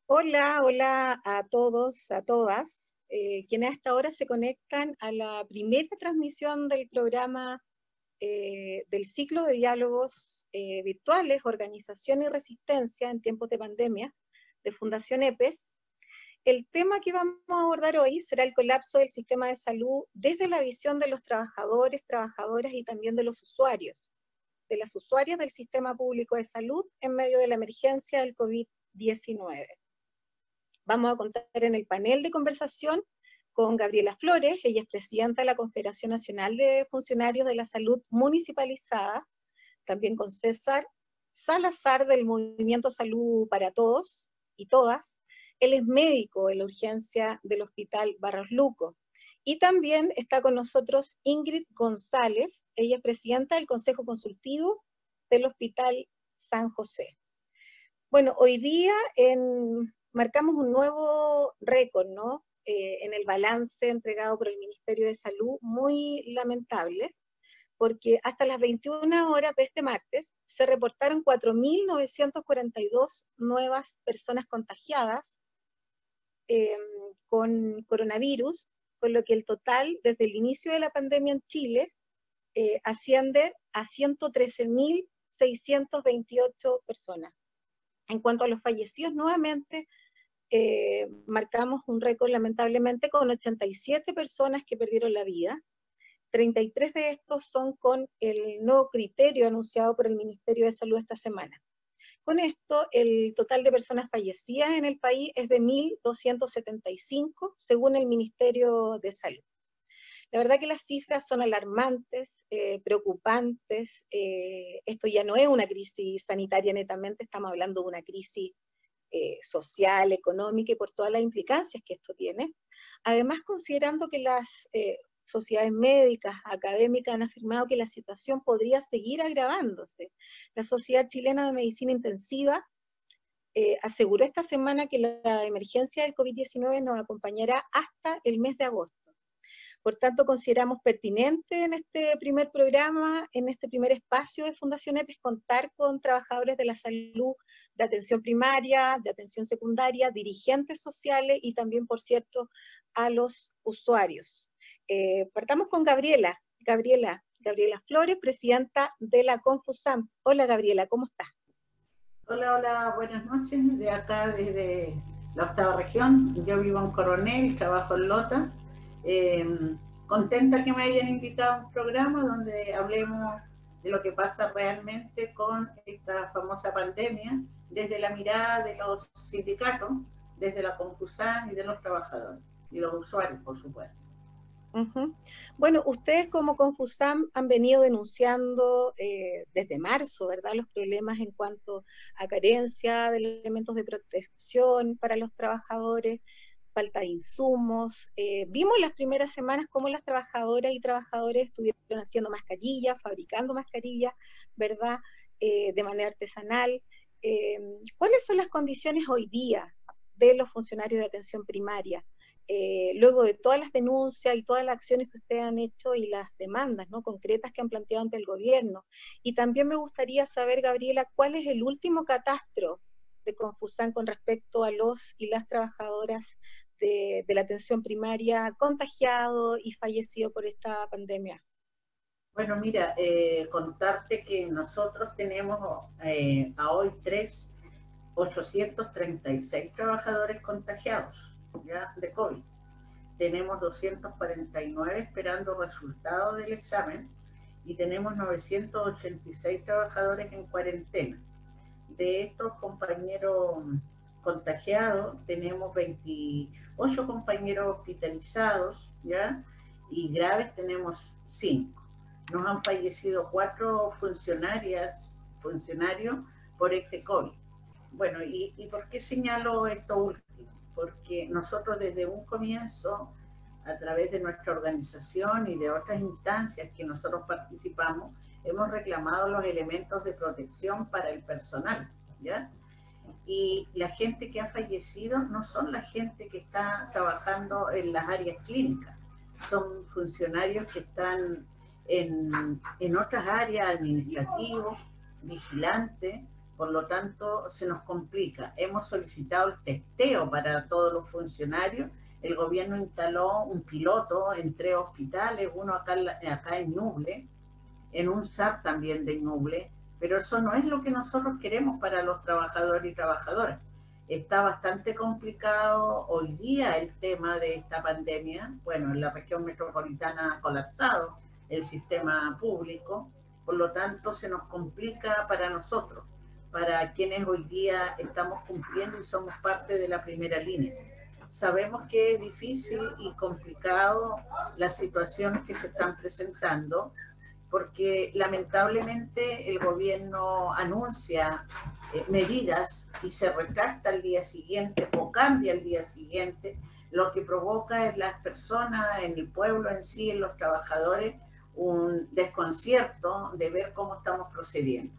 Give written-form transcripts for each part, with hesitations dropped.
Hola, hola a todos, a todas, quienes hasta ahora se conectan a la primera transmisión del programa del ciclo de diálogos virtuales, Organización y Resistencia en tiempos de pandemia, de Fundación EPES. El tema que vamos a abordar hoy será el colapso del sistema de salud desde la visión de los trabajadores, trabajadoras y también de los usuarios, de las usuarias del sistema público de salud en medio de la emergencia del COVID-19. Vamos a contar en el panel de conversación con Gabriela Flores, ella es presidenta de la Confederación Nacional de Funcionarios de la Salud Municipalizada, también con César Salazar del Movimiento Salud para Todos y Todas, él es médico de la urgencia del Hospital Barros Luco, y también está con nosotros Ingrid González, ella es presidenta del Consejo Consultivo del Hospital San José. Bueno, hoy día marcamos un nuevo récord, ¿no? En el balance entregado por el Ministerio de Salud, muy lamentable, porque hasta las 21 horas de este martes se reportaron 4.942 nuevas personas contagiadas con coronavirus, con lo que el total desde el inicio de la pandemia en Chile asciende a 113.628 personas. En cuanto a los fallecidos, nuevamente marcamos un récord lamentablemente con 87 personas que perdieron la vida. 33 de estos son con el nuevo criterio anunciado por el Ministerio de Salud esta semana. Con esto, el total de personas fallecidas en el país es de 1.275, según el Ministerio de Salud. La verdad que las cifras son alarmantes, preocupantes. Esto ya no es una crisis sanitaria netamente, estamos hablando de una crisis social, económica y por todas las implicancias que esto tiene. Además, considerando que las sociedades médicas, académicas han afirmado que la situación podría seguir agravándose. La Sociedad Chilena de Medicina Intensiva aseguró esta semana que la emergencia del COVID-19 nos acompañará hasta el mes de agosto. Por tanto, consideramos pertinente en este primer programa, en este primer espacio de Fundación EPES, contar con trabajadores de la salud, de atención primaria, de atención secundaria, dirigentes sociales y también, por cierto, a los usuarios. Partamos con Gabriela Flores, presidenta de la Confusam. Hola Gabriela, ¿cómo estás? Hola, hola, buenas noches. De acá, desde la octava región. Yo vivo en Coronel, trabajo en Lota. Eh, Contenta que me hayan invitado a un programa donde hablemos de lo que pasa realmente con esta famosa pandemia, desde la mirada de los sindicatos, desde la Confusan y de los trabajadores y los usuarios, por supuesto. Uh-huh. Bueno, ustedes como Confusam han venido denunciando desde marzo, ¿verdad?, los problemas en cuanto a carencia de elementos de protección para los trabajadores, falta de insumos. Vimos las primeras semanas cómo las trabajadoras y trabajadores estuvieron haciendo mascarillas, fabricando mascarillas, ¿verdad?, de manera artesanal. ¿Cuáles son las condiciones hoy día de los funcionarios de atención primaria? Luego de todas las denuncias y todas las acciones que ustedes han hecho y las demandas, ¿no?, concretas que han planteado ante el gobierno. Y también me gustaría saber, Gabriela, cuál es el último catastro de Confusam con respecto a los y las trabajadoras de la atención primaria contagiado y fallecido por esta pandemia. Bueno, mira, contarte que nosotros tenemos a hoy 836 trabajadores contagiados ya de COVID. Tenemos 249 esperando resultados del examen y tenemos 986 trabajadores en cuarentena. De estos compañeros contagiados, tenemos 28 compañeros hospitalizados, ¿ya? Y graves tenemos 5. Nos han fallecido 4 funcionarios por este COVID. Bueno, ¿y por qué señalo esto último? Porque nosotros desde un comienzo, a través de nuestra organización y de otras instancias que nosotros participamos, hemos reclamado los elementos de protección para el personal, ¿ya? Y la gente que ha fallecido no son la gente que está trabajando en las áreas clínicas, son funcionarios que están en otras áreas, administrativos, vigilantes, por lo tanto se nos complica. Hemos solicitado el testeo para todos los funcionarios. El gobierno instaló un piloto en 3 hospitales, uno acá en Ñuble, en un SAP también de Ñuble, pero eso no es lo que nosotros queremos para los trabajadores y trabajadoras. Está bastante complicado hoy día el tema de esta pandemia. Bueno, en la región metropolitana ha colapsado el sistema público, por lo tanto se nos complica para nosotros, para quienes hoy día estamos cumpliendo y somos parte de la primera línea. Sabemos que es difícil y complicado las situaciones que se están presentando, porque lamentablemente el gobierno anuncia medidas y se retracta al día siguiente o cambia al día siguiente, lo que provoca en las personas, en el pueblo en sí, en los trabajadores, un desconcierto de ver cómo estamos procediendo.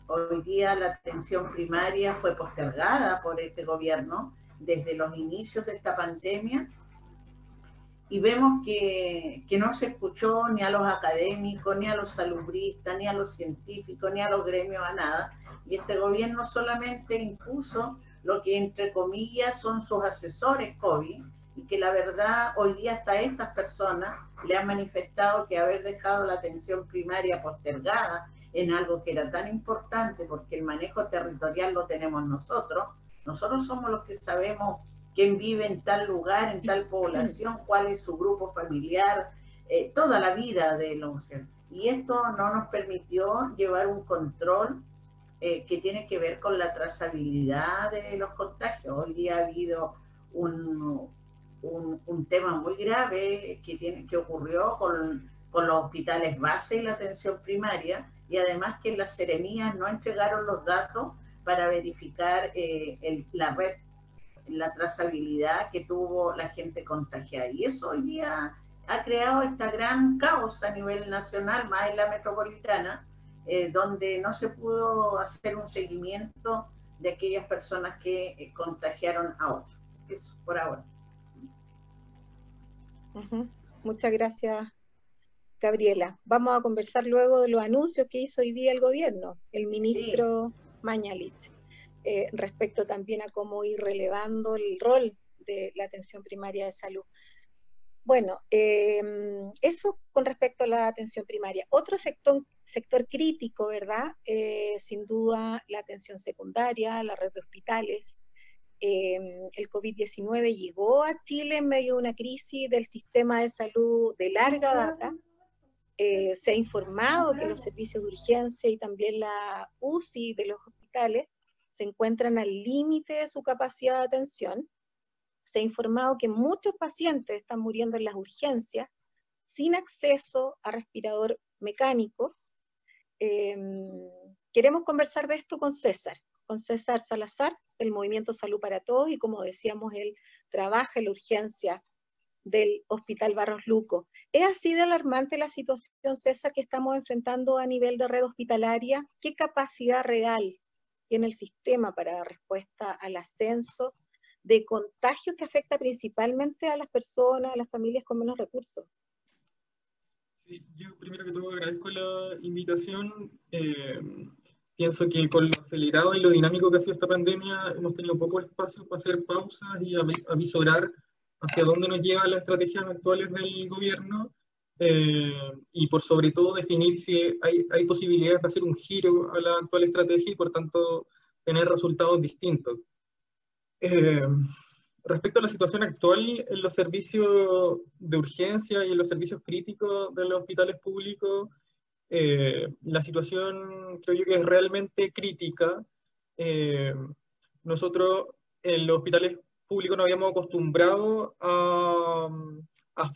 Hoy día la atención primaria fue postergada por este gobierno desde los inicios de esta pandemia, y vemos que no se escuchó ni a los académicos, ni a los salubristas, ni a los científicos, ni a los gremios, a nada. Y este gobierno solamente impuso lo que entre comillas son sus asesores COVID, y que la verdad hoy día hasta estas personas le han manifestado que haber dejado la atención primaria postergada en algo que era tan importante, porque el manejo territorial lo tenemos nosotros somos los que sabemos quién vive en tal lugar, en tal población, cuál es su grupo familiar, toda la vida de los... Y esto no nos permitió llevar un control que tiene que ver con la trazabilidad de los contagios. Hoy día ha habido un tema muy grave que ocurrió con los hospitales base y la atención primaria, y además que las seremías no entregaron los datos para verificar la red, la trazabilidad que tuvo la gente contagiada. Y eso hoy día ha creado esta gran caos a nivel nacional, más en la metropolitana, donde no se pudo hacer un seguimiento de aquellas personas que contagiaron a otros. Eso por ahora. Muchas gracias, Gabriela. Vamos a conversar luego de los anuncios que hizo hoy día el gobierno, el ministro Mañalich, respecto también a cómo ir relevando el rol de la atención primaria de salud. Bueno, eso con respecto a la atención primaria. Otro sector crítico, ¿verdad? Sin duda la atención secundaria, la red de hospitales. El COVID-19 llegó a Chile en medio de una crisis del sistema de salud de larga data. Se ha informado que los servicios de urgencia y también la UCI de los hospitales se encuentran al límite de su capacidad de atención. Se ha informado que muchos pacientes están muriendo en las urgencias sin acceso a respirador mecánico. Queremos conversar de esto con César Salazar, del Movimiento Salud para Todos, y como decíamos, él trabaja en la urgencia del Hospital Barros Luco. ¿Es así de alarmante la situación, César, que estamos enfrentando a nivel de red hospitalaria? ¿Qué capacidad real tiene el sistema para dar respuesta al ascenso de contagios que afecta principalmente a las personas, a las familias con menos recursos? Sí, yo primero que todo agradezco la invitación. Pienso que con lo acelerado y lo dinámico que ha sido esta pandemia hemos tenido poco espacio para hacer pausas y avisorar hacia dónde nos llevan las estrategias actuales del gobierno, y por sobre todo definir si hay posibilidades de hacer un giro a la actual estrategia y por tanto tener resultados distintos. Respecto a la situación actual en los servicios de urgencia y en los servicios críticos de los hospitales públicos, la situación creo yo que es realmente crítica. Nosotros en los hospitales públicos nos habíamos acostumbrado a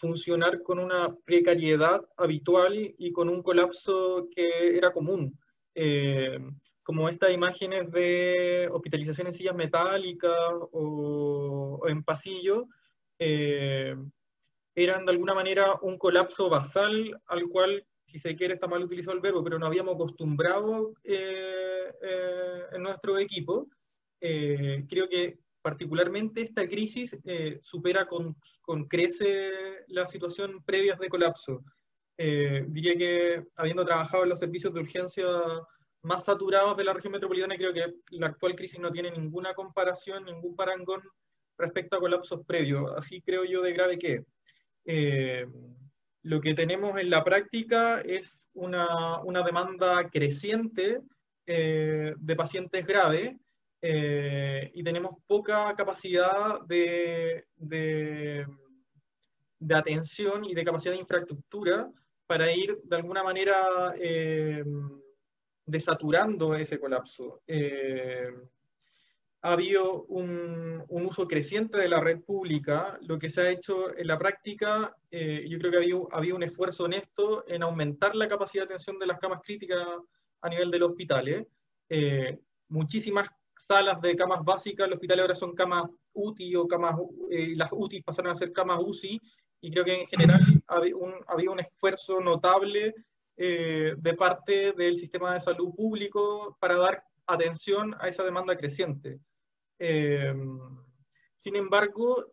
funcionar con una precariedad habitual y con un colapso que era común. Como estas imágenes de hospitalización en sillas metálicas o en pasillo, eran de alguna manera un colapso basal al cual, si se quiere, está mal utilizado el verbo, pero nos habíamos acostumbrado en nuestro equipo. Creo que particularmente esta crisis supera con crece las situaciones previas de colapso. Diría que habiendo trabajado en los servicios de urgencia más saturados de la región metropolitana, y creo que la actual crisis no tiene ninguna comparación, ningún parangón respecto a colapsos previos. Así creo yo de grave que lo que tenemos en la práctica es una demanda creciente de pacientes graves, y tenemos poca capacidad de atención y de capacidad de infraestructura para ir de alguna manera desaturando ese colapso. Ha habido un uso creciente de la red pública. Lo que se ha hecho en la práctica, yo creo que había un esfuerzo honesto en aumentar la capacidad de atención de las camas críticas a nivel de los hospitales. Muchísimas salas de camas básicas, los hospitales ahora son camas UTI o camas, las UTI pasaron a ser camas UCI, y creo que en general había un esfuerzo notable de parte del sistema de salud público para dar atención a esa demanda creciente. Sin embargo,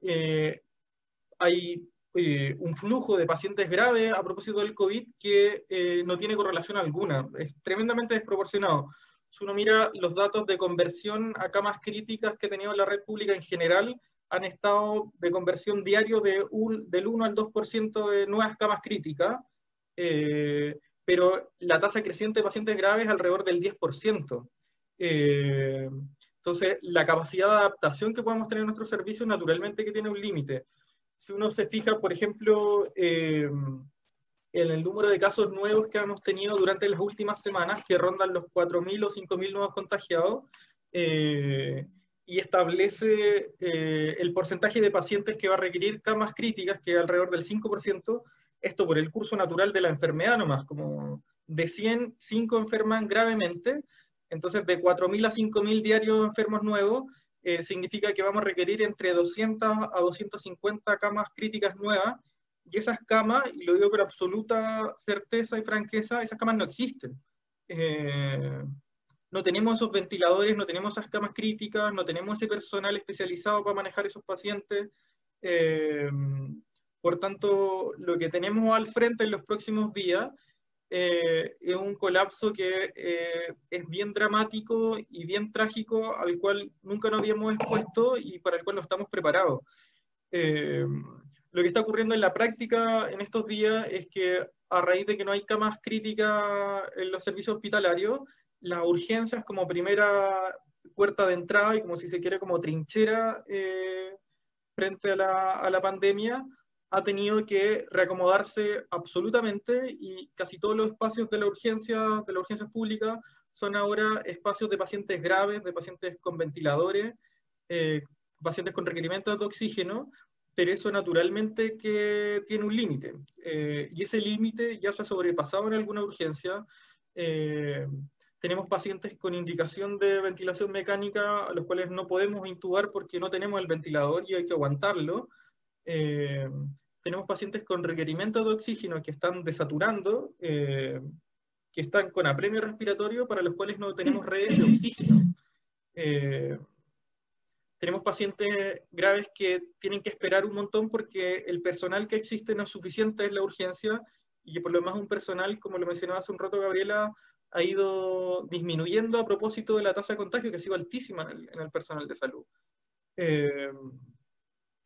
hay un flujo de pacientes graves a propósito del COVID que no tiene correlación alguna, es tremendamente desproporcionado. Si uno mira los datos de conversión a camas críticas que ha tenido la red pública en general, han estado de conversión diario del 1 al 2% de nuevas camas críticas, pero la tasa creciente de pacientes graves es alrededor del 10%. Entonces, la capacidad de adaptación que podemos tener en nuestros servicios naturalmente que tiene un límite. Si uno se fija, por ejemplo, en el número de casos nuevos que hemos tenido durante las últimas semanas, que rondan los 4.000 o 5.000 nuevos contagiados, y establece el porcentaje de pacientes que va a requerir camas críticas, que es alrededor del 5%, esto por el curso natural de la enfermedad nomás, como de 100, 5 enferman gravemente. Entonces, de 4.000 a 5.000 diarios enfermos nuevos, significa que vamos a requerir entre 200 a 250 camas críticas nuevas, y esas camas, y lo digo con absoluta certeza y franqueza, esas camas no existen. No tenemos esos ventiladores, no tenemos esas camas críticas, no tenemos ese personal especializado para manejar esos pacientes. Por tanto, lo que tenemos al frente en los próximos días es un colapso que es bien dramático y bien trágico, al cual nunca nos habíamos expuesto y para el cual no estamos preparados. Lo que está ocurriendo en la práctica en estos días es que a raíz de que no hay camas críticas en los servicios hospitalarios, las urgencias como primera puerta de entrada y como si se quiere como trinchera frente a la pandemia, ha tenido que reacomodarse absolutamente, y casi todos los espacios de las urgencias públicas son ahora espacios de pacientes graves, de pacientes con ventiladores, pacientes con requerimientos de oxígeno, pero eso naturalmente que tiene un límite, y ese límite ya se ha sobrepasado en alguna urgencia. Tenemos pacientes con indicación de ventilación mecánica a los cuales no podemos intubar porque no tenemos el ventilador y hay que aguantarlo. Tenemos pacientes con requerimientos de oxígeno que están desaturando, que están con apremio respiratorio, para los cuales no tenemos redes de oxígeno. Tenemos pacientes graves que tienen que esperar un montón porque el personal que existe no es suficiente en la urgencia, y que por lo demás un personal, como lo mencionaba hace un rato Gabriela, ha ido disminuyendo a propósito de la tasa de contagio, que ha sido altísima en el personal de salud.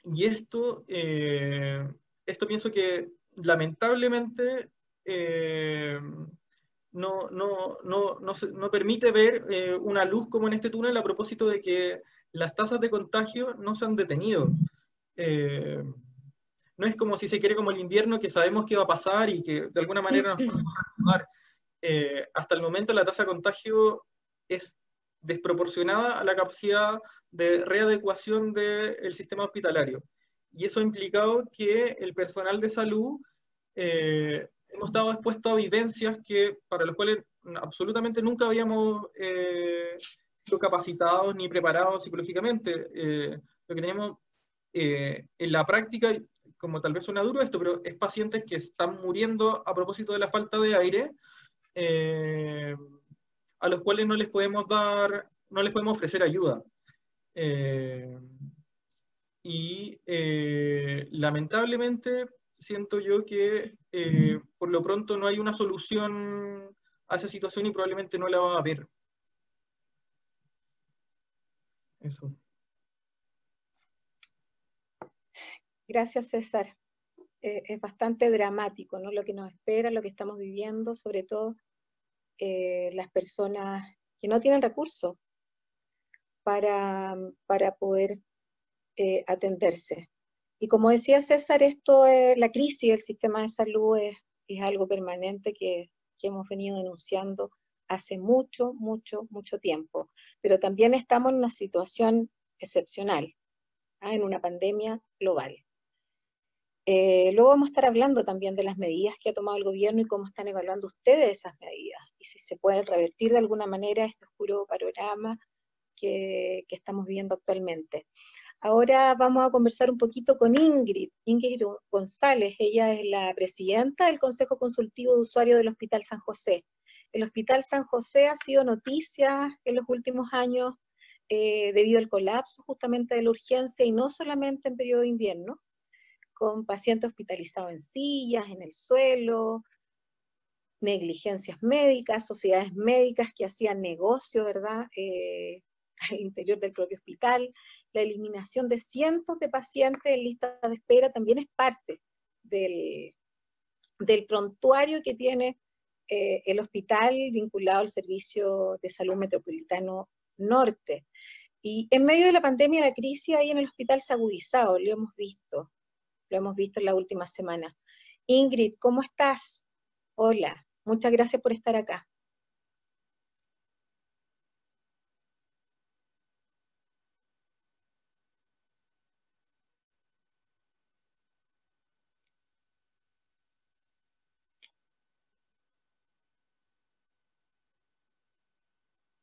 Y esto pienso que lamentablemente no permite ver una luz como en este túnel, a propósito de que las tasas de contagio no se han detenido. No es como si se quiere como el invierno, que sabemos que va a pasar y que de alguna manera nos podemos reacomodar. Hasta el momento la tasa de contagio es desproporcionada a la capacidad de readecuación del sistema hospitalario. Y eso ha implicado que el personal de salud hemos estado expuestos a vivencias para las cuales absolutamente nunca habíamos sido capacitados ni preparados psicológicamente. Lo que tenemos en la práctica, como tal vez suena duro esto, pero es pacientes que están muriendo a propósito de la falta de aire, a los cuales no les podemos ofrecer ayuda. Lamentablemente siento yo que por lo pronto no hay una solución a esa situación y probablemente no la va a ver. Eso. Gracias, César. Es bastante dramático, ¿no? Lo que nos espera, lo que estamos viviendo, sobre todo las personas que no tienen recursos para poder atenderse. Y como decía César, la crisis del sistema de salud es algo permanente que hemos venido denunciando hace mucho, mucho, mucho tiempo. Pero también estamos en una situación excepcional, en una pandemia global. Luego vamos a estar hablando también de las medidas que ha tomado el gobierno y cómo están evaluando ustedes esas medidas, y si se pueden revertir de alguna manera este oscuro panorama que estamos viendo actualmente. Ahora vamos a conversar un poquito con Ingrid González. Ella es la presidenta del Consejo Consultivo de Usuarios del Hospital San José. El Hospital San José ha sido noticia en los últimos años debido al colapso justamente de la urgencia, y no solamente en periodo de invierno, con pacientes hospitalizados en sillas, en el suelo, negligencias médicas, sociedades médicas que hacían negocio, ¿verdad?, al interior del propio hospital. La eliminación de cientos de pacientes en lista de espera también es parte del prontuario que tiene el hospital vinculado al Servicio de Salud Metropolitano Norte. Y en medio de la pandemia, la crisis ahí en el hospital se ha agudizado, lo hemos visto en la última semana. Ingrid, ¿cómo estás? Hola, muchas gracias por estar acá.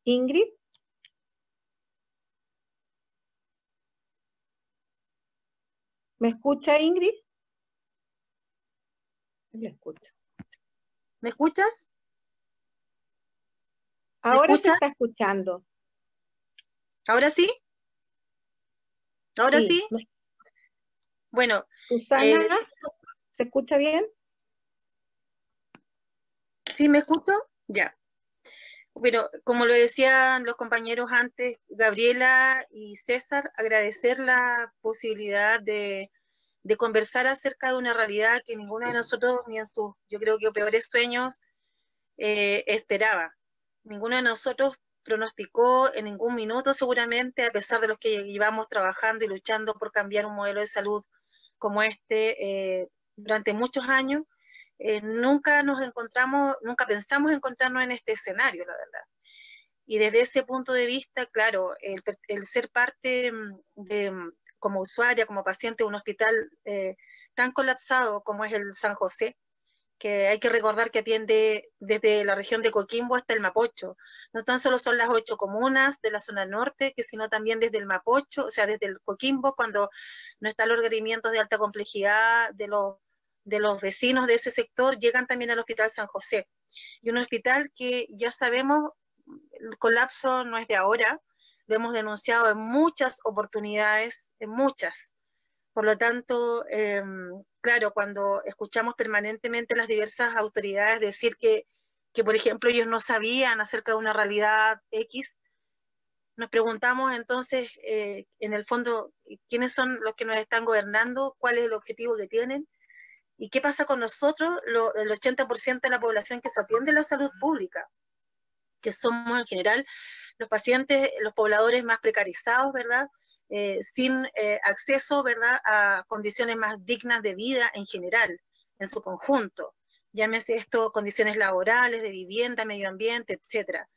Ingrid. ¿Me escucha, Ingrid? No la escucho. ¿Me escuchas? Ahora se está escuchando. ¿Ahora sí? ¿Ahora sí? Bueno. Susana, ¿se escucha bien? ¿Sí me escucho? Ya. Bueno, como lo decían los compañeros antes, Gabriela y César, agradecer la posibilidad de conversar acerca de una realidad que ninguno de nosotros, ni en sus, yo creo que peores sueños, esperaba. Ninguno de nosotros pronosticó en ningún minuto, seguramente, a pesar de los que llevamos trabajando y luchando por cambiar un modelo de salud como este durante muchos años, nunca pensamos encontrarnos en este escenario, la verdad. Y desde ese punto de vista, claro, el ser parte como usuaria, como paciente de un hospital tan colapsado como es el San José, que hay que recordar que atiende desde la región de Coquimbo hasta el Mapocho. No tan solo son las 8 comunas de la zona norte, sino también desde el Mapocho, o sea, desde el Coquimbo, cuando no están los requerimientos de alta complejidad de los vecinos de ese sector, llegan también al Hospital San José. Y un hospital que ya sabemos, el colapso no es de ahora, lo hemos denunciado en muchas oportunidades, en muchas. Por lo tanto, claro, cuando escuchamos permanentemente las diversas autoridades decir que, por ejemplo, ellos no sabían acerca de una realidad X, nos preguntamos entonces, en el fondo, ¿quiénes son los que nos están gobernando? ¿Cuál es el objetivo que tienen? ¿Y qué pasa con nosotros, el 80% de la población que se atiende en la salud pública? Que somos en general los pacientes, los pobladores más precarizados, ¿verdad? Sin acceso, ¿verdad?, a condiciones más dignas de vida en general, en su conjunto. Llámese esto condiciones laborales, de vivienda, medio ambiente, etcétera.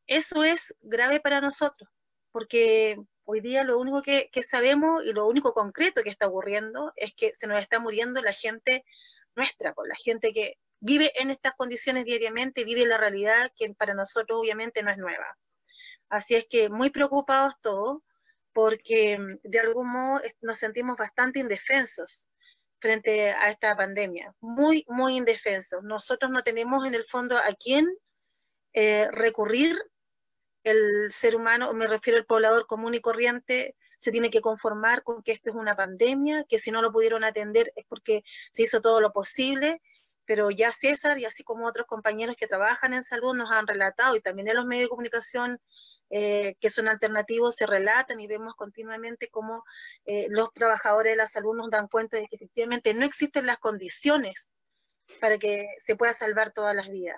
Eso es grave para nosotros, porque hoy día lo único que sabemos y lo único concreto que está ocurriendo es que se nos está muriendo la gente nuestra, la gente que vive en estas condiciones diariamente, vive la realidad que para nosotros obviamente no es nueva. Así es que muy preocupados todos, porque de algún modo nos sentimos bastante indefensos frente a esta pandemia, muy, muy indefensos. Nosotros no tenemos en el fondo a quién recurrir. El ser humano, me refiero al poblador común y corriente, se tiene que conformar con que esto es una pandemia, que si no lo pudieron atender es porque se hizo todo lo posible, pero ya César y así como otros compañeros que trabajan en salud nos han relatado, y también en los medios de comunicación que son alternativos se relatan y vemos continuamente cómo los trabajadores de la salud nos dan cuenta de que efectivamente no existen las condiciones para que se pueda salvar todas las vidas.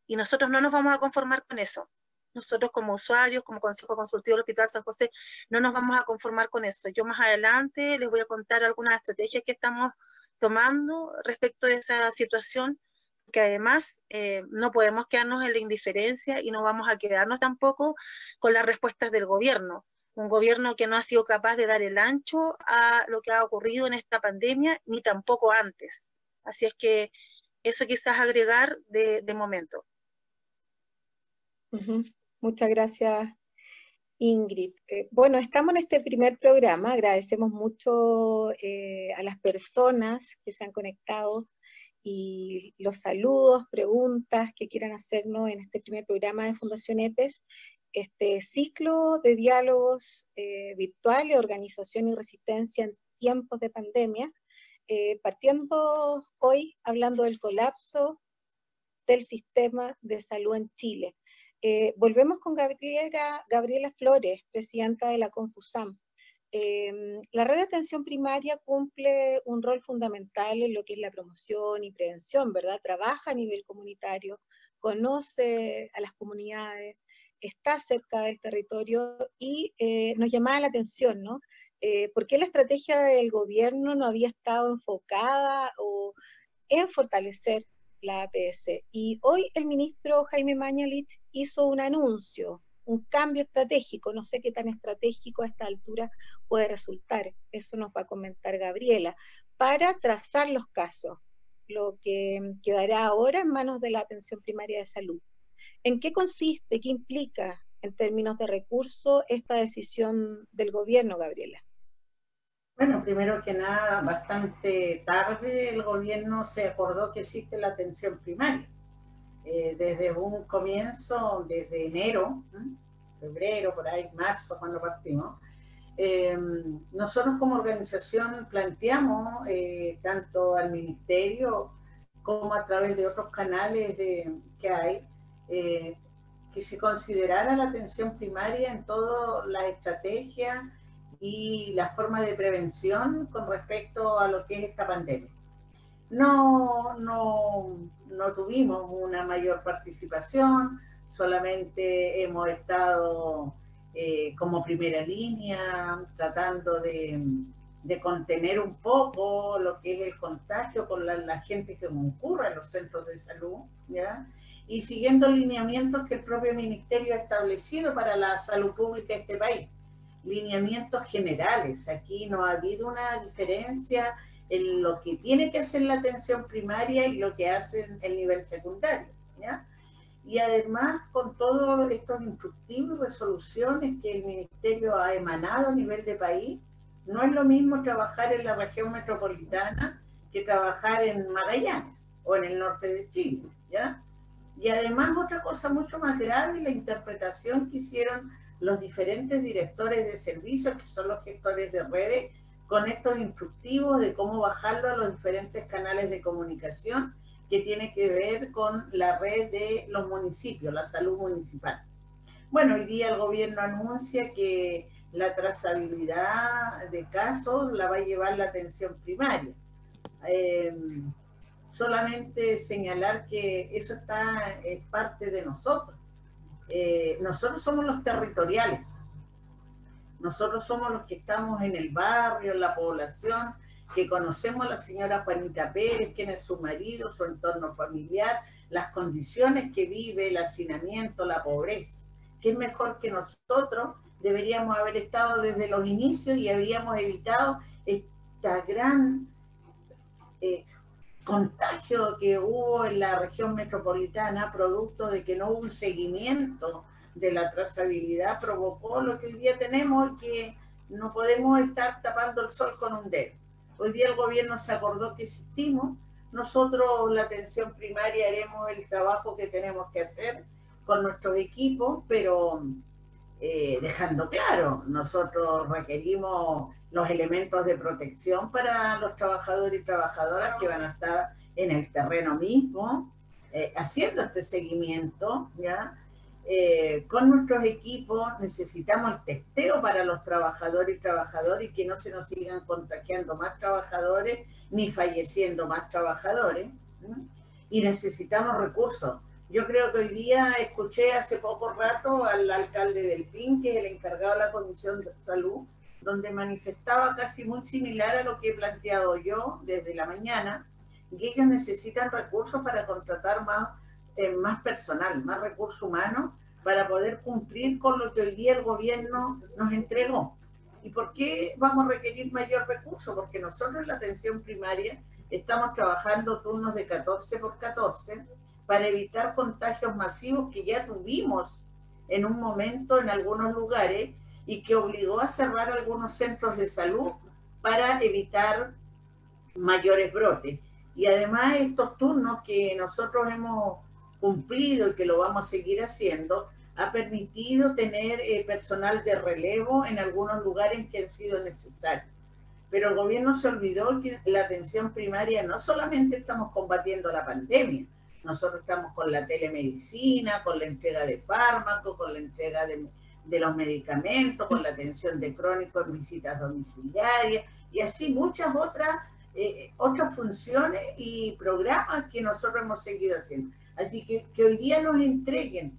Y nosotros no nos vamos a conformar con eso. Nosotros como usuarios, como Consejo Consultivo del Hospital San José, no nos vamos a conformar con eso. Yo más adelante les voy a contar algunas estrategias que estamos tomando respecto de esa situación, que además no podemos quedarnos en la indiferencia y no vamos a quedarnos tampoco con las respuestas del gobierno. Un gobierno que no ha sido capaz de dar el ancho a lo que ha ocurrido en esta pandemia, ni tampoco antes. Así es que eso quizás agregar de momento. Muchas gracias, Ingrid. Bueno, estamos en este primer programa. Agradecemos mucho a las personas que se han conectado y los saludos, preguntas que quieran hacernos en este primer programa de Fundación EPES, este ciclo de diálogos virtuales, organización y resistencia en tiempos de pandemia, partiendo hoy hablando del colapso del sistema de salud en Chile. Volvemos con Gabriela Flores, presidenta de la Confusam. La red de atención primaria cumple un rol fundamental en lo que es la promoción y prevención, ¿verdad? Trabaja a nivel comunitario, conoce a las comunidades, está cerca del territorio y nos llamaba la atención, ¿no? ¿Por qué la estrategia del gobierno no había estado enfocada en fortalecer la APS? Y hoy el ministro Jaime Mañalich hizo un anuncio, un cambio estratégico, no sé qué tan estratégico a esta altura puede resultar, eso nos va a comentar Gabriela, para trazar los casos, lo que quedará ahora en manos de la atención primaria de salud. ¿En qué consiste, qué implica en términos de recursos esta decisión del gobierno, Gabriela? Bueno, primero que nada, bastante tarde el gobierno se acordó que existe la atención primaria. Desde un comienzo, desde enero, febrero, por ahí, marzo, cuando partimos, nosotros como organización planteamos tanto al ministerio como a través de otros canales que hay, que se considerara la atención primaria en toda la estrategia y la forma de prevención con respecto a lo que es esta pandemia. No tuvimos una mayor participación, solamente hemos estado como primera línea tratando de contener un poco lo que es el contagio con la gente que concurre a los centros de salud, ¿ya? Y siguiendo lineamientos que el propio ministerio ha establecido para la salud pública de este país, lineamientos generales. Aquí no ha habido una diferencia en lo que tiene que hacer la atención primaria y lo que hace el nivel secundario, ¿ya? Y además con todos estos instructivos y resoluciones que el Ministerio ha emanado a nivel de país, no es lo mismo trabajar en la región metropolitana que trabajar en Magallanes o en el norte de Chile, ¿ya? Y además otra cosa mucho más grave, la interpretación que hicieron los diferentes directores de servicios, que son los gestores de redes, con estos instructivos de cómo bajarlo a los diferentes canales de comunicación que tiene que ver con la red de los municipios, la salud municipal. Bueno, hoy día el gobierno anuncia que la trazabilidad de casos la va a llevar la atención primaria. Solamente señalar que eso es parte de nosotros. Nosotros somos los territoriales. Nosotros somos los que estamos en el barrio, en la población, que conocemos a la señora Juanita Pérez, quién es su marido, su entorno familiar, las condiciones que vive, el hacinamiento, la pobreza. ¿Qué es mejor que nosotros? Deberíamos haber estado desde los inicios y habríamos evitado esta gran contagio que hubo en la región metropolitana, producto de que no hubo un seguimiento de la trazabilidad, provocó lo que hoy día tenemos, que no podemos estar tapando el sol con un dedo. Hoy día el gobierno se acordó que existimos, nosotros la atención primaria haremos el trabajo que tenemos que hacer con nuestros equipos, pero dejando claro, nosotros requerimos los elementos de protección para los trabajadores y trabajadoras que van a estar en el terreno mismo, haciendo este seguimiento, ¿ya? Con nuestros equipos necesitamos el testeo para los trabajadores y trabajadoras y que no se nos sigan contagiando más trabajadores ni falleciendo más trabajadores, ¿no? Y necesitamos recursos. Yo creo que hoy día escuché hace poco rato al alcalde del PIN, que es el encargado de la Comisión de Salud, donde manifestaba casi muy similar a lo que he planteado yo desde la mañana, que ellos necesitan recursos para contratar más personal, más recursos humanos, para poder cumplir con lo que hoy día el gobierno nos entregó. ¿Y por qué vamos a requerir mayor recurso? Porque nosotros en la atención primaria estamos trabajando turnos de 14 por 14 para evitar contagios masivos que ya tuvimos en un momento en algunos lugares y que obligó a cerrar algunos centros de salud para evitar mayores brotes. Y además estos turnos que nosotros hemos cumplido y que lo vamos a seguir haciendo, ha permitido tener personal de relevo en algunos lugares que han sido necesarios. Pero el gobierno se olvidó que la atención primaria no solamente estamos combatiendo la pandemia, nosotros estamos con la telemedicina, con la entrega de fármacos, con la entrega de los medicamentos, con la atención de crónicos en visitas domiciliarias y así muchas otras funciones y programas que nosotros hemos seguido haciendo. Así que hoy día nos entreguen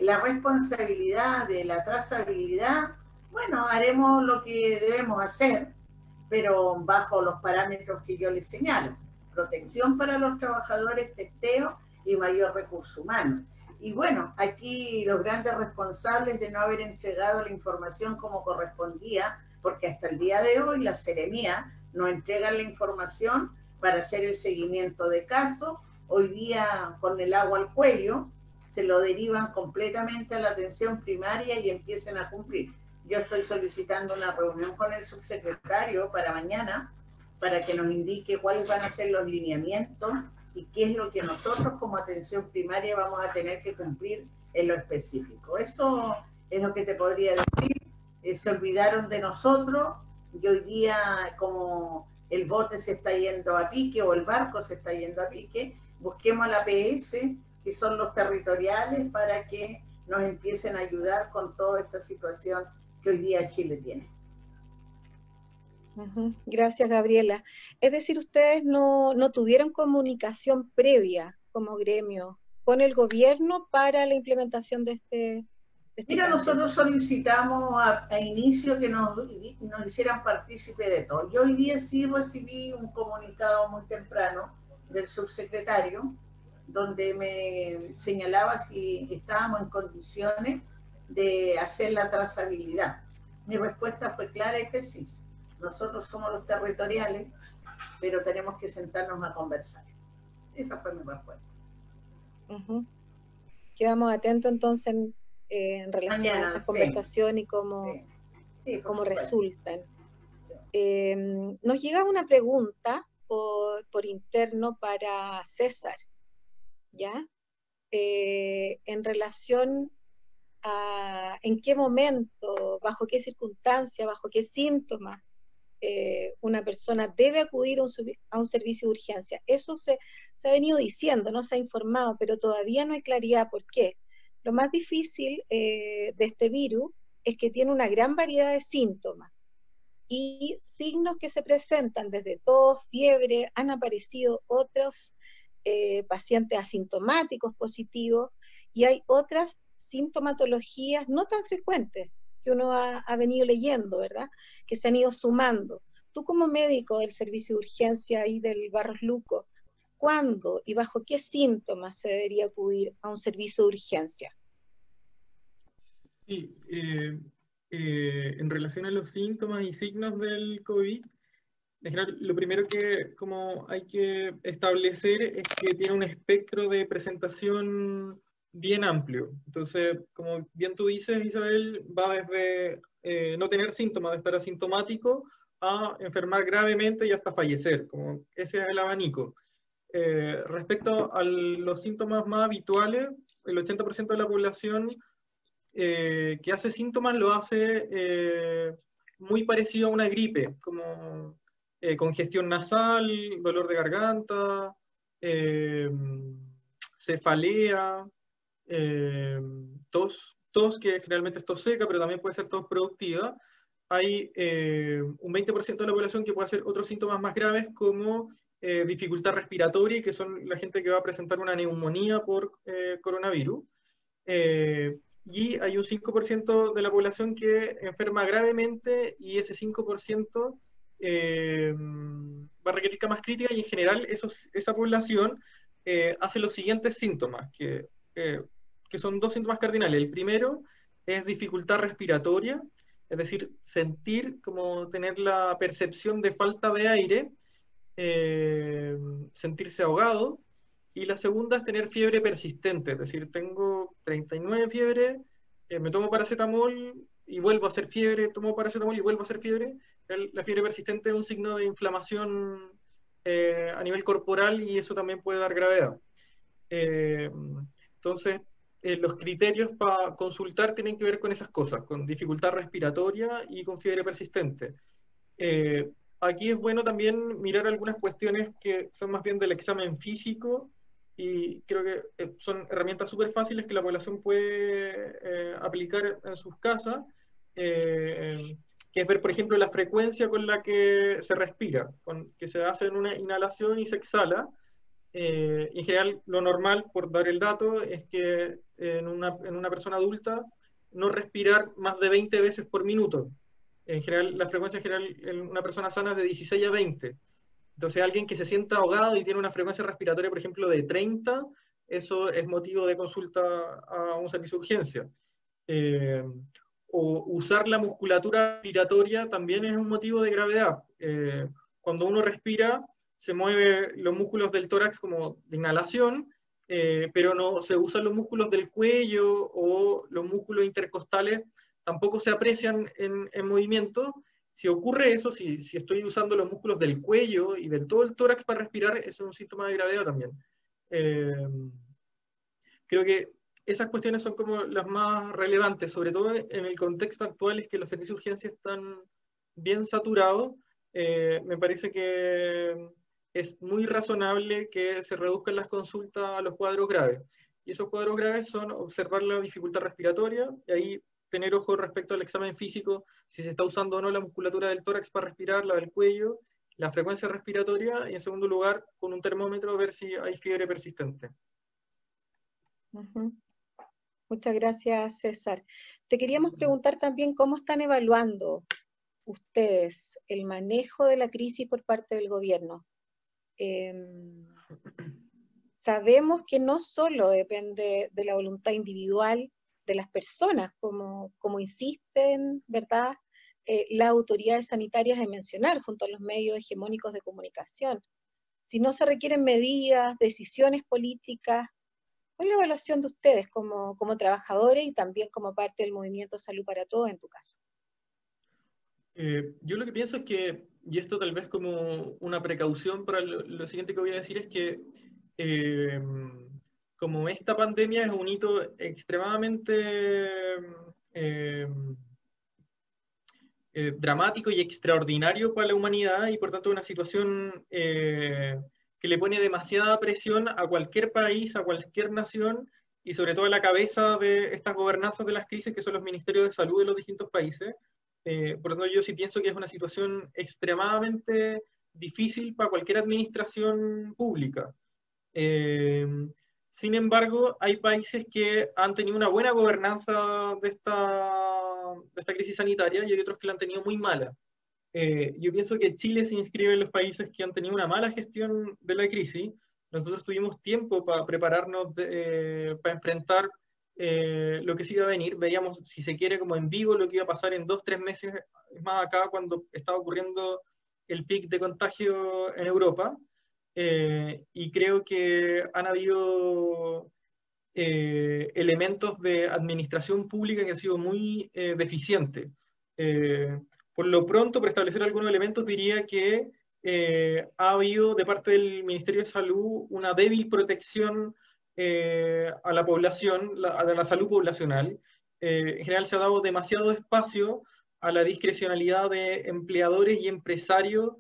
la responsabilidad de la trazabilidad. Bueno, haremos lo que debemos hacer, pero bajo los parámetros que yo les señalo. Protección para los trabajadores, testeo y mayor recurso humano. Y bueno, aquí los grandes responsables de no haber entregado la información como correspondía, porque hasta el día de hoy la Seremía no entrega la información para hacer el seguimiento de casos. Hoy día, con el agua al cuello, se lo derivan completamente a la atención primaria y empiecen a cumplir. Yo estoy solicitando una reunión con el subsecretario para mañana, para que nos indique cuáles van a ser los lineamientos y qué es lo que nosotros como atención primaria vamos a tener que cumplir en lo específico. Eso es lo que te podría decir. Se olvidaron de nosotros y hoy día, como el bote se está yendo a pique o el barco se está yendo a pique, busquemos a la APS, que son los territoriales, para que nos empiecen a ayudar con toda esta situación que hoy día Chile tiene. Gracias, Gabriela. Es decir, ustedes no tuvieron comunicación previa como gremio con el gobierno para la implementación de este Mira, plan. Nosotros solicitamos a inicio que nos hicieran partícipe de todo. Yo hoy día sí recibí un comunicado muy temprano del subsecretario, donde me señalaba si estábamos en condiciones de hacer la trazabilidad. Mi respuesta fue clara y precisa. Nosotros somos los territoriales, pero tenemos que sentarnos a conversar. Esa fue mi respuesta. Quedamos atentos entonces en relación Mañana, a esa conversación y cómo resultan. Sí. Nos llega una pregunta por interno para César, ¿ya? En relación a en qué momento, bajo qué circunstancia, bajo qué síntomas una persona debe acudir a un servicio de urgencia. Eso se ha venido diciendo, no se ha informado, pero todavía no hay claridad por qué. Lo más difícil de este virus es que tiene una gran variedad de síntomas y signos que se presentan desde tos, fiebre, han aparecido otros pacientes asintomáticos positivos y hay otras sintomatologías no tan frecuentes que uno ha venido leyendo, ¿verdad? Que se han ido sumando. Tú como médico del servicio de urgencia y del Barros Luco, ¿cuándo y bajo qué síntomas se debería acudir a un servicio de urgencia? Sí, en relación a los síntomas y signos del COVID, lo primero que como hay que establecer es que tiene un espectro de presentación bien amplio. Entonces, como bien tú dices, Isabel, va desde no tener síntomas, de estar asintomático, a enfermar gravemente y hasta fallecer. Como ese es el abanico. Respecto a los síntomas más habituales, el 80% de la población que hace síntomas lo hace muy parecido a una gripe, como congestión nasal, dolor de garganta, cefalea, tos que generalmente es tos seca, pero también puede ser tos productiva. Hay un 20% de la población que puede hacer otros síntomas más graves como dificultad respiratoria, que son la gente que va a presentar una neumonía por coronavirus. Y hay un 5% de la población que enferma gravemente y ese 5% va a requerir camas críticas y en general esa población hace los siguientes síntomas, que son 2 síntomas cardinales. El primero es dificultad respiratoria, es decir, sentir como tener la percepción de falta de aire, sentirse ahogado, y la segunda es tener fiebre persistente, es decir, tengo 39 fiebre, me tomo paracetamol y vuelvo a hacer fiebre, tomo paracetamol y vuelvo a hacer fiebre. La fiebre persistente es un signo de inflamación a nivel corporal y eso también puede dar gravedad. Entonces, los criterios para consultar tienen que ver con esas cosas, con dificultad respiratoria y con fiebre persistente. Aquí es bueno también mirar algunas cuestiones que son más bien del examen físico y creo que son herramientas súper fáciles que la población puede aplicar en sus casas, que es ver, por ejemplo, la frecuencia con la que se respira, que se hace en una inhalación y se exhala. En general, lo normal, por dar el dato, es que en una persona adulta no respirar más de 20 veces por minuto. En general, la frecuencia general en una persona sana es de 16 a 20. Entonces, alguien que se sienta ahogado y tiene una frecuencia respiratoria, por ejemplo, de 30, eso es motivo de consulta a un servicio de urgencia. O usar la musculatura respiratoria también es un motivo de gravedad. Cuando uno respira, se mueven los músculos del tórax como de inhalación, pero no se usan los músculos del cuello o los músculos intercostales, tampoco se aprecian en movimiento. Si ocurre eso, si estoy usando los músculos del cuello y del todo el tórax para respirar, eso es un síntoma de gravedad también. Creo que esas cuestiones son como las más relevantes, sobre todo en el contexto actual, es que los servicios de urgencia están bien saturados. Me parece que es muy razonable que se reduzcan las consultas a los cuadros graves. Y esos cuadros graves son observar la dificultad respiratoria, y ahí tener ojo respecto al examen físico, si se está usando o no la musculatura del tórax para respirar, la del cuello, la frecuencia respiratoria, y en segundo lugar, con un termómetro, ver si hay fiebre persistente. Muchas gracias, César. Te queríamos preguntar también cómo están evaluando ustedes el manejo de la crisis por parte del gobierno. Sabemos que no solo depende de la voluntad individual de las personas, como insisten, ¿verdad?, las autoridades sanitarias en mencionar junto a los medios hegemónicos de comunicación, sino se requieren medidas, decisiones políticas. ¿Cuál es la evaluación de ustedes como trabajadores y también como parte del movimiento Salud para Todos en tu caso? Yo lo que pienso es que, y esto tal vez como una precaución para lo siguiente que voy a decir, es que como esta pandemia es un hito extremadamente dramático y extraordinario para la humanidad, y por tanto una situación que le pone demasiada presión a cualquier país, a cualquier nación, y sobre todo a la cabeza de estas gobernanzas de las crisis, que son los ministerios de salud de los distintos países. Por lo tanto, yo sí pienso que es una situación extremadamente difícil para cualquier administración pública. Sin embargo, hay países que han tenido una buena gobernanza de esta crisis sanitaria y hay otros que la han tenido muy mala. Yo pienso que Chile se inscribe en los países que han tenido una mala gestión de la crisis. Nosotros tuvimos tiempo para prepararnos, para enfrentar lo que sí iba a venir. Veíamos, si se quiere, como en vivo lo que iba a pasar en 2-3 meses más acá, cuando estaba ocurriendo el pic de contagio en Europa. Y creo que han habido elementos de administración pública que han sido muy deficientes. Por lo pronto, para establecer algunos elementos, diría que ha habido de parte del Ministerio de Salud una débil protección a la población, a la salud poblacional. En general se ha dado demasiado espacio a la discrecionalidad de empleadores y empresarios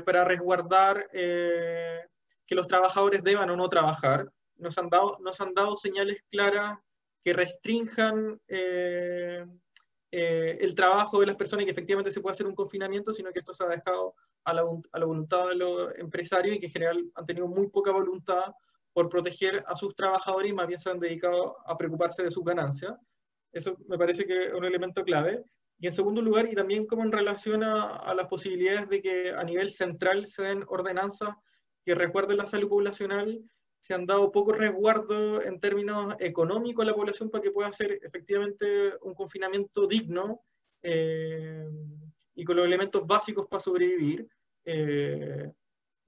para resguardar que los trabajadores deban o no trabajar. Nos han dado señales claras que restrinjan el trabajo de las personas y que efectivamente se puede hacer un confinamiento, sino que esto se ha dejado a la voluntad de los empresarios y que en general han tenido muy poca voluntad por proteger a sus trabajadores y más bien se han dedicado a preocuparse de sus ganancias. Eso me parece que es un elemento clave. Y en segundo lugar, y también como en relación a las posibilidades de que a nivel central se den ordenanzas que resguarden la salud poblacional, se han dado poco resguardo en términos económicos a la población para que pueda hacer efectivamente un confinamiento digno y con los elementos básicos para sobrevivir.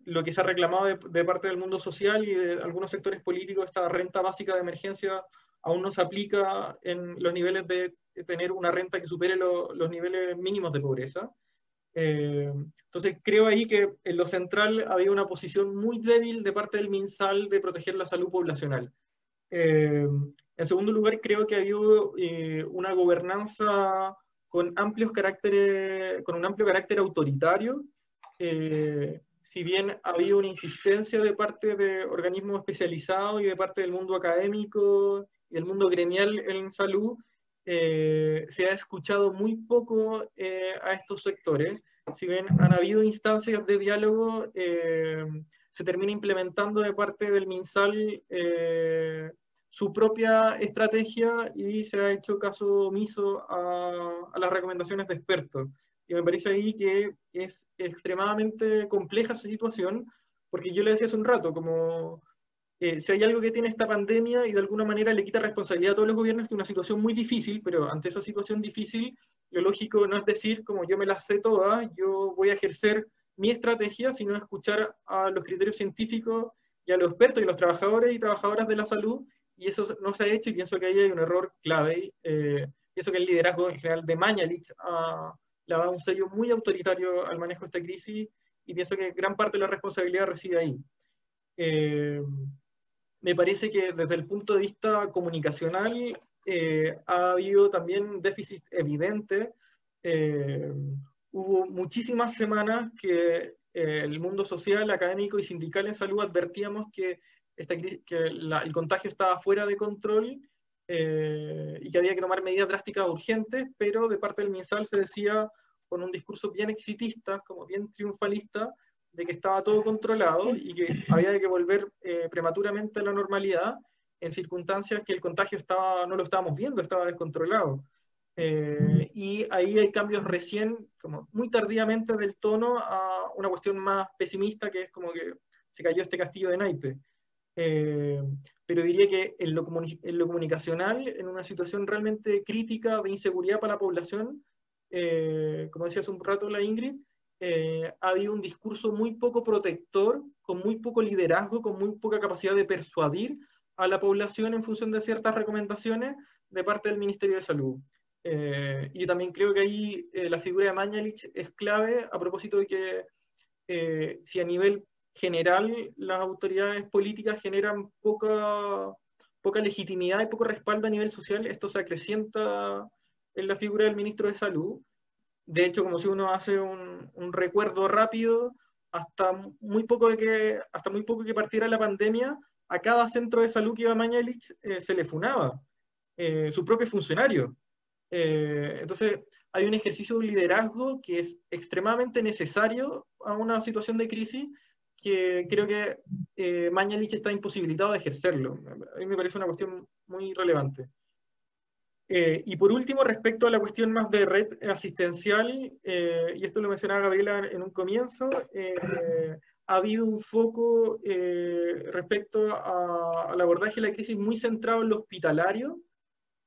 Lo que se ha reclamado de parte del mundo social y de algunos sectores políticos, esta renta básica de emergencia aún no se aplica en los niveles de tener una renta que supere los niveles mínimos de pobreza. Entonces creo ahí que en lo central había una posición muy débil de parte del MinSal de proteger la salud poblacional. En segundo lugar, creo que ha habido una gobernanza con un amplio carácter autoritario. Si bien ha habido una insistencia de parte de organismos especializados y de parte del mundo académico y del mundo gremial en salud, se ha escuchado muy poco a estos sectores. Si bien han habido instancias de diálogo, se termina implementando de parte del MinSal su propia estrategia y se ha hecho caso omiso a las recomendaciones de expertos. Y me parece ahí que es extremadamente compleja esa situación, porque yo le decía hace un rato, como si hay algo que tiene esta pandemia y de alguna manera le quita responsabilidad a todos los gobiernos, que es una situación muy difícil, pero ante esa situación difícil, lo lógico no es decir, como yo me las sé todas, yo voy a ejercer mi estrategia, sino escuchar a los criterios científicos y a los expertos y a los trabajadores y trabajadoras de la salud, y eso no se ha hecho y pienso que ahí hay un error clave. Pienso que el liderazgo en general de Mañalich le ha dado un sello muy autoritario al manejo de esta crisis y pienso que gran parte de la responsabilidad reside ahí. Me parece que desde el punto de vista comunicacional ha habido también déficit evidente. Hubo muchísimas semanas que el mundo social, académico y sindical en salud advertíamos que el contagio estaba fuera de control y que había que tomar medidas drásticas urgentes, pero de parte del MinSal se decía con un discurso bien exitista, como bien triunfalista, de que estaba todo controlado y que había que volver prematuramente a la normalidad en circunstancias que el contagio no lo estábamos viendo, estaba descontrolado. Y ahí hay cambios recién, como muy tardíamente del tono a una cuestión más pesimista, que es como que se cayó este castillo de naipe. Pero diría que en lo comunicacional, en una situación realmente crítica de inseguridad para la población, como decía hace un rato la Ingrid, ha habido un discurso muy poco protector, con muy poco liderazgo, con muy poca capacidad de persuadir a la población en función de ciertas recomendaciones de parte del Ministerio de Salud. Y yo también creo que ahí la figura de Mañalich es clave a propósito de que si a nivel general las autoridades políticas generan poca legitimidad y poco respaldo a nivel social, esto se acrecienta en la figura del ministro de Salud. De hecho, como si uno hace un recuerdo rápido, hasta muy poco que partiera la pandemia, a cada centro de salud que iba a Mañalich se le funaba, su propio funcionario. Entonces, hay un ejercicio de liderazgo que es extremadamente necesario a una situación de crisis que creo que Mañalich está imposibilitado de ejercerlo. A mí me parece una cuestión muy relevante. Y por último, respecto a la cuestión más de red asistencial, y esto lo mencionaba Gabriela en un comienzo, ha habido un foco respecto al abordaje de la crisis muy centrado en lo hospitalario,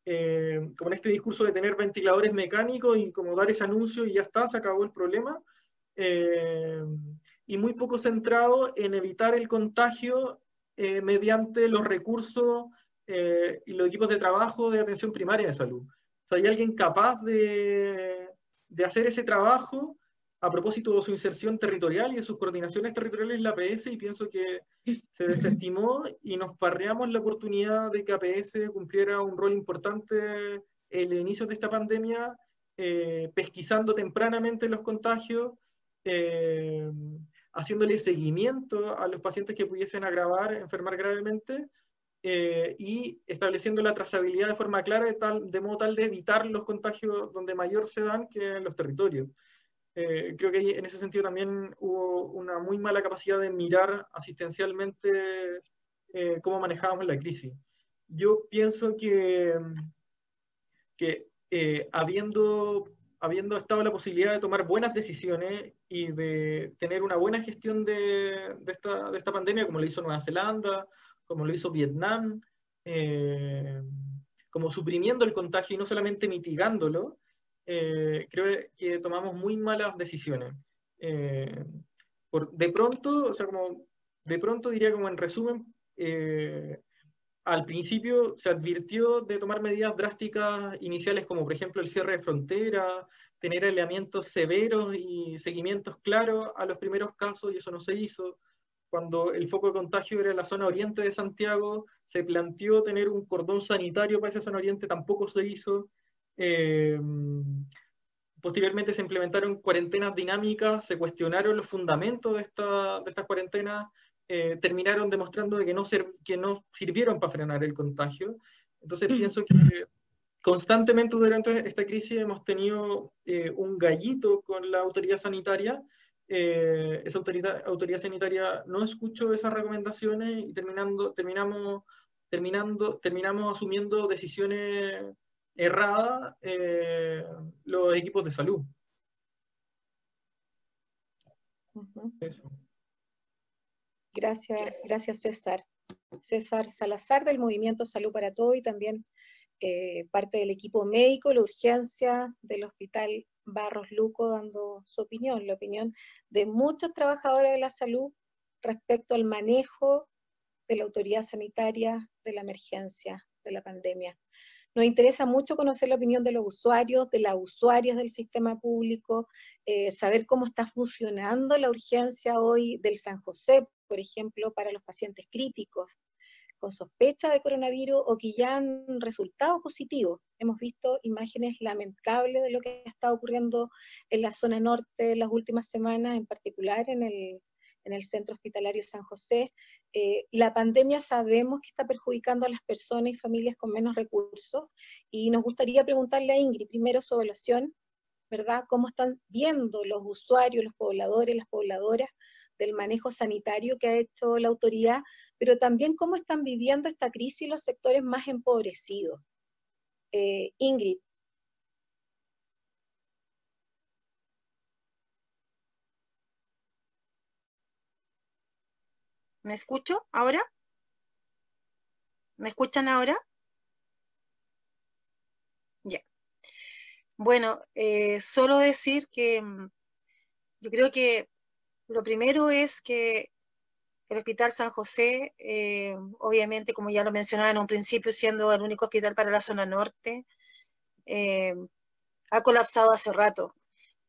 como en este discurso de tener ventiladores mecánicos y como dar ese anuncio y ya está, se acabó el problema, y muy poco centrado en evitar el contagio mediante los recursos y los equipos de trabajo de atención primaria de salud. O sea, hay alguien capaz de hacer ese trabajo a propósito de su inserción territorial y de sus coordinaciones territoriales en la APS, y pienso que se desestimó y nos farreamos la oportunidad de que APS cumpliera un rol importante en el inicio de esta pandemia, pesquisando tempranamente los contagios, haciéndole seguimiento a los pacientes que pudiesen enfermar gravemente, y estableciendo la trazabilidad de forma clara de modo tal de evitar los contagios donde mayor se dan, que en los territorios. Creo que en ese sentido también hubo una muy mala capacidad de mirar asistencialmente cómo manejábamos la crisis. Yo pienso que habiendo estado la posibilidad de tomar buenas decisiones y de tener una buena gestión de esta pandemia, como lo hizo Nueva Zelanda, como lo hizo Vietnam, como suprimiendo el contagio y no solamente mitigándolo, creo que tomamos muy malas decisiones. De pronto diría como en resumen, al principio se advirtió de tomar medidas drásticas iniciales, como por ejemplo el cierre de fronteras, tener aislamientos severos y seguimientos claros a los primeros casos, y eso no se hizo. Cuando el foco de contagio era la zona oriente de Santiago, se planteó tener un cordón sanitario para esa zona oriente, tampoco se hizo. Posteriormente se implementaron cuarentenas dinámicas, se cuestionaron los fundamentos de estas cuarentenas, terminaron demostrando de que no sirvieron para frenar el contagio. Entonces pienso que constantemente durante esta crisis hemos tenido un gallito con la autoridad sanitaria. Esa autoridad sanitaria no escuchó esas recomendaciones y terminamos asumiendo decisiones erradas los equipos de salud. Eso. Gracias César. César Salazar del Movimiento Salud para Todos y también parte del equipo médico, la urgencia del Hospital Barros Luco, dando su opinión, la opinión de muchos trabajadores de la salud respecto al manejo de la autoridad sanitaria de la emergencia de la pandemia. Nos interesa mucho conocer la opinión de los usuarios, de las usuarias del sistema público, saber cómo está funcionando la urgencia hoy del San José, por ejemplo, para los pacientes críticos con sospecha de coronavirus o que ya han resultado positivos. Hemos visto imágenes lamentables de lo que ha estado ocurriendo en la zona norte en las últimas semanas, en particular en el Centro Hospitalario San José. La pandemia sabemos que está perjudicando a las personas y familias con menos recursos, y nos gustaría preguntarle a Ingrid primero su evaluación, ¿verdad? ¿Cómo están viendo los usuarios, los pobladores, las pobladoras del manejo sanitario que ha hecho la autoridad, pero también cómo están viviendo esta crisis los sectores más empobrecidos? Ingrid. ¿Me escucho ahora? ¿Me escuchan ahora? Ya. Bueno, solo decir que yo creo que lo primero es que el Hospital San José, obviamente, como ya lo mencionaba en un principio, siendo el único hospital para la zona norte, ha colapsado hace rato.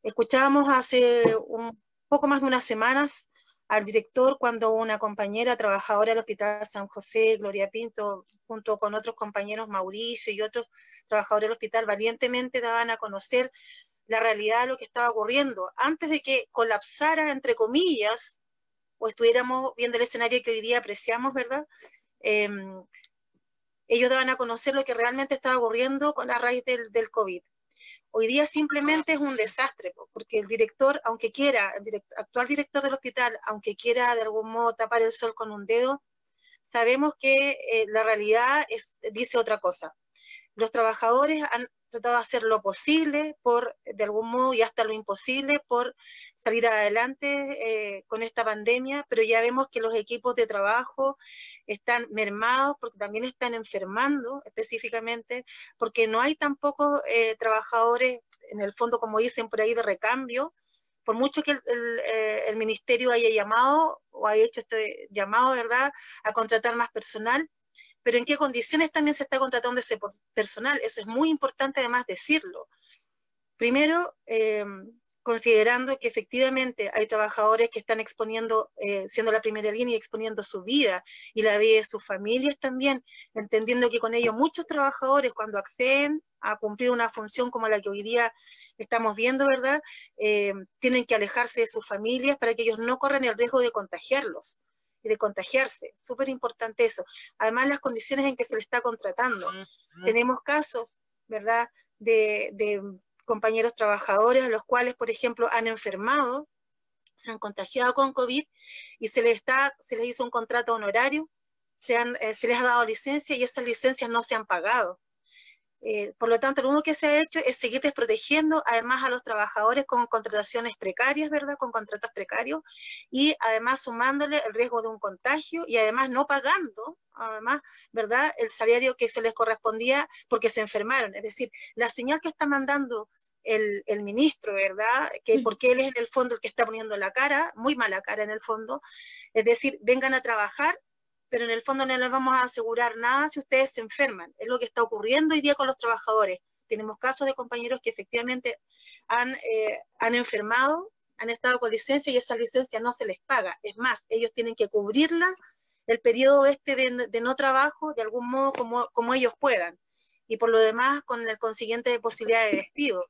Escuchábamos hace un poco más de unas semanas al director cuando una compañera trabajadora del Hospital San José, Gloria Pinto, junto con otros compañeros, Mauricio y otros trabajadores del hospital, valientemente daban a conocer la realidad de lo que estaba ocurriendo, antes de que colapsara, entre comillas, o estuviéramos viendo el escenario que hoy día apreciamos, ¿verdad? Ellos daban a conocer lo que realmente estaba ocurriendo con la raíz del COVID. Hoy día simplemente es un desastre, porque el director, aunque quiera, actual director del hospital, aunque quiera de algún modo tapar el sol con un dedo, sabemos que la realidad dice otra cosa. Los trabajadores han tratado de hacer lo posible, de algún modo, y hasta lo imposible, por salir adelante con esta pandemia, pero ya vemos que los equipos de trabajo están mermados, porque también están enfermando específicamente, porque no hay tampoco trabajadores, en el fondo, como dicen por ahí, de recambio, por mucho que el ministerio haya llamado, o haya hecho este llamado, ¿verdad?, a contratar más personal, pero en qué condiciones también se está contratando ese personal. Eso es muy importante además decirlo. Primero, considerando que efectivamente hay trabajadores que están exponiendo, siendo la primera línea y exponiendo su vida y la vida de sus familias también, entendiendo que con ello muchos trabajadores cuando acceden a cumplir una función como la que hoy día estamos viendo, ¿verdad? Tienen que alejarse de sus familias para que ellos no corran el riesgo de contagiarlos y de contagiarse. Súper importante eso. Además, las condiciones en que se le está contratando. Tenemos casos, ¿verdad?, de compañeros trabajadores a los cuales, por ejemplo, han enfermado, se han contagiado con COVID y se les hizo un contrato honorario, se les ha dado licencia y esas licencias no se han pagado. Por lo tanto, lo único que se ha hecho es seguir desprotegiendo además a los trabajadores con contrataciones precarias, ¿verdad?, con contratos precarios, y además sumándole el riesgo de un contagio y además no pagando, además, ¿verdad?, el salario que se les correspondía porque se enfermaron. Es decir, la señal que está mandando el ministro, ¿verdad?, que porque él es en el fondo el que está poniendo la cara, muy mala cara en el fondo, es decir, vengan a trabajar, pero en el fondo no les vamos a asegurar nada si ustedes se enferman. Es lo que está ocurriendo hoy día con los trabajadores. Tenemos casos de compañeros que efectivamente han enfermado, han estado con licencia y esa licencia no se les paga. Es más, ellos tienen que cubrirla el periodo de no trabajo de algún modo como ellos puedan. Y por lo demás, con el consiguiente posibilidad de despido.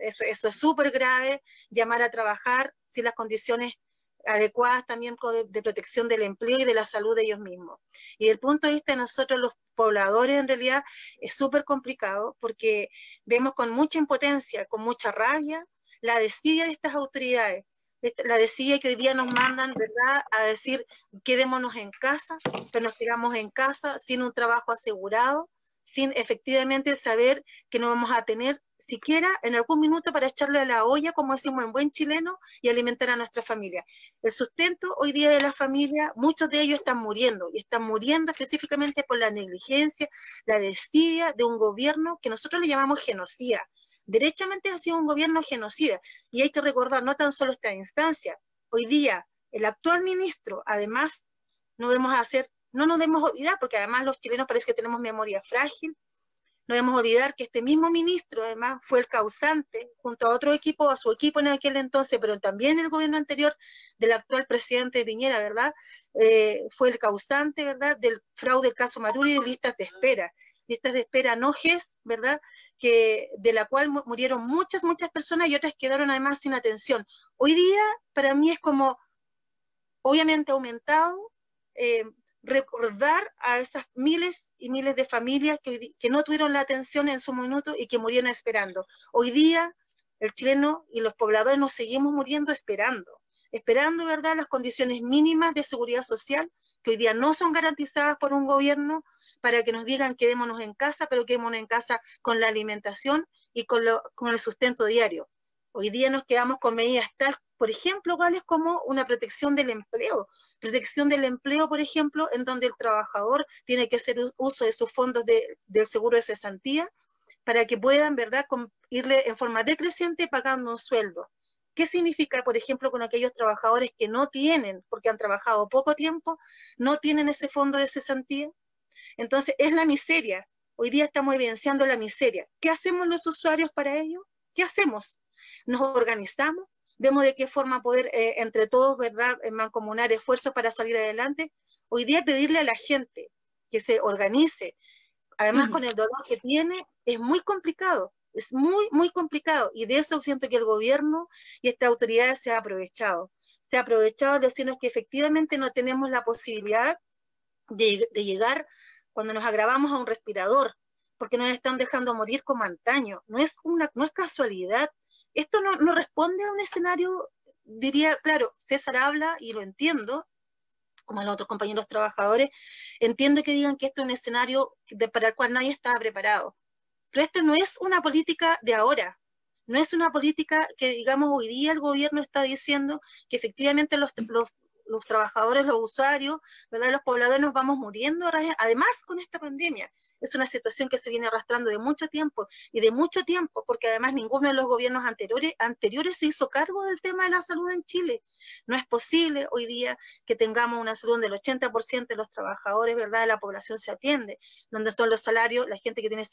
Eso es súper grave, llamar a trabajar sin las condiciones adecuadas también de protección del empleo y de la salud de ellos mismos. Y desde el punto de vista de nosotros los pobladores, en realidad es súper complicado porque vemos con mucha impotencia, con mucha rabia, la desidia de estas autoridades, la desidia que hoy día nos mandan, ¿verdad?, a decir quedémonos en casa, pero nos quedamos en casa sin un trabajo asegurado, sin efectivamente saber que no vamos a tener siquiera en algún minuto para echarle a la olla, como decimos en buen chileno, y alimentar a nuestra familia. El sustento hoy día de la familia, muchos de ellos están muriendo, y están muriendo específicamente por la negligencia, la desidia de un gobierno que nosotros le llamamos genocida. Derechamente ha sido un gobierno genocida, y hay que recordar no tan solo esta instancia, hoy día el actual ministro, además, no nos debemos olvidar, porque además los chilenos parece que tenemos memoria frágil, no debemos olvidar que este mismo ministro además fue el causante, junto a otro equipo, a su equipo en aquel entonces, pero también el gobierno anterior del actual presidente Piñera, ¿verdad? Fue el causante, ¿verdad?, del fraude del caso Maruri y de listas de espera no GES, ¿verdad?, de la cual murieron muchas personas y otras quedaron además sin atención. Hoy día, para mí es como, obviamente aumentado, recordar a esas miles y miles de familias que no tuvieron la atención en su minuto y que murieron esperando. Hoy día el chileno y los pobladores nos seguimos muriendo esperando, ¿verdad?, las condiciones mínimas de seguridad social que hoy día no son garantizadas por un gobierno para que nos digan quedémonos en casa, pero quedémonos en casa con la alimentación y con el sustento diario. Hoy día nos quedamos con medidas tal, por ejemplo, cuáles como una protección del empleo, por ejemplo, en donde el trabajador tiene que hacer uso de sus fondos del seguro de cesantía para que puedan, ¿verdad?, irle en forma decreciente pagando un sueldo. ¿Qué significa, por ejemplo, con aquellos trabajadores que no tienen, porque han trabajado poco tiempo, no tienen ese fondo de cesantía? Entonces, es la miseria. Hoy día estamos evidenciando la miseria. ¿Qué hacemos los usuarios para ello? ¿Qué hacemos? Nos organizamos, vemos de qué forma poder entre todos, ¿verdad?, mancomunar esfuerzos para salir adelante. Hoy día pedirle a la gente que se organice, además con el dolor que tiene, es muy complicado, es muy complicado, y de eso siento que el gobierno y estas autoridades se ha aprovechado de decirnos que efectivamente no tenemos la posibilidad de llegar cuando nos agravamos a un respirador, porque nos están dejando morir como antaño. No es casualidad. Esto no responde a un escenario, diría, claro, César habla y lo entiendo, como los otros compañeros trabajadores, entiendo que digan que esto es un escenario para el cual nadie estaba preparado. Pero esto no es una política de ahora, no es una política que, digamos, hoy día el gobierno está diciendo que efectivamente los trabajadores, los usuarios, ¿verdad?, los pobladores nos vamos muriendo, además con esta pandemia. es una situación que se viene arrastrando de mucho tiempo, porque además ninguno de los gobiernos anteriores se hizo cargo del tema de la salud en Chile. No es posible hoy día que tengamos una salud donde el 80% de los trabajadores, ¿verdad?, de la población se atiende, donde son los salarios, la gente que tiene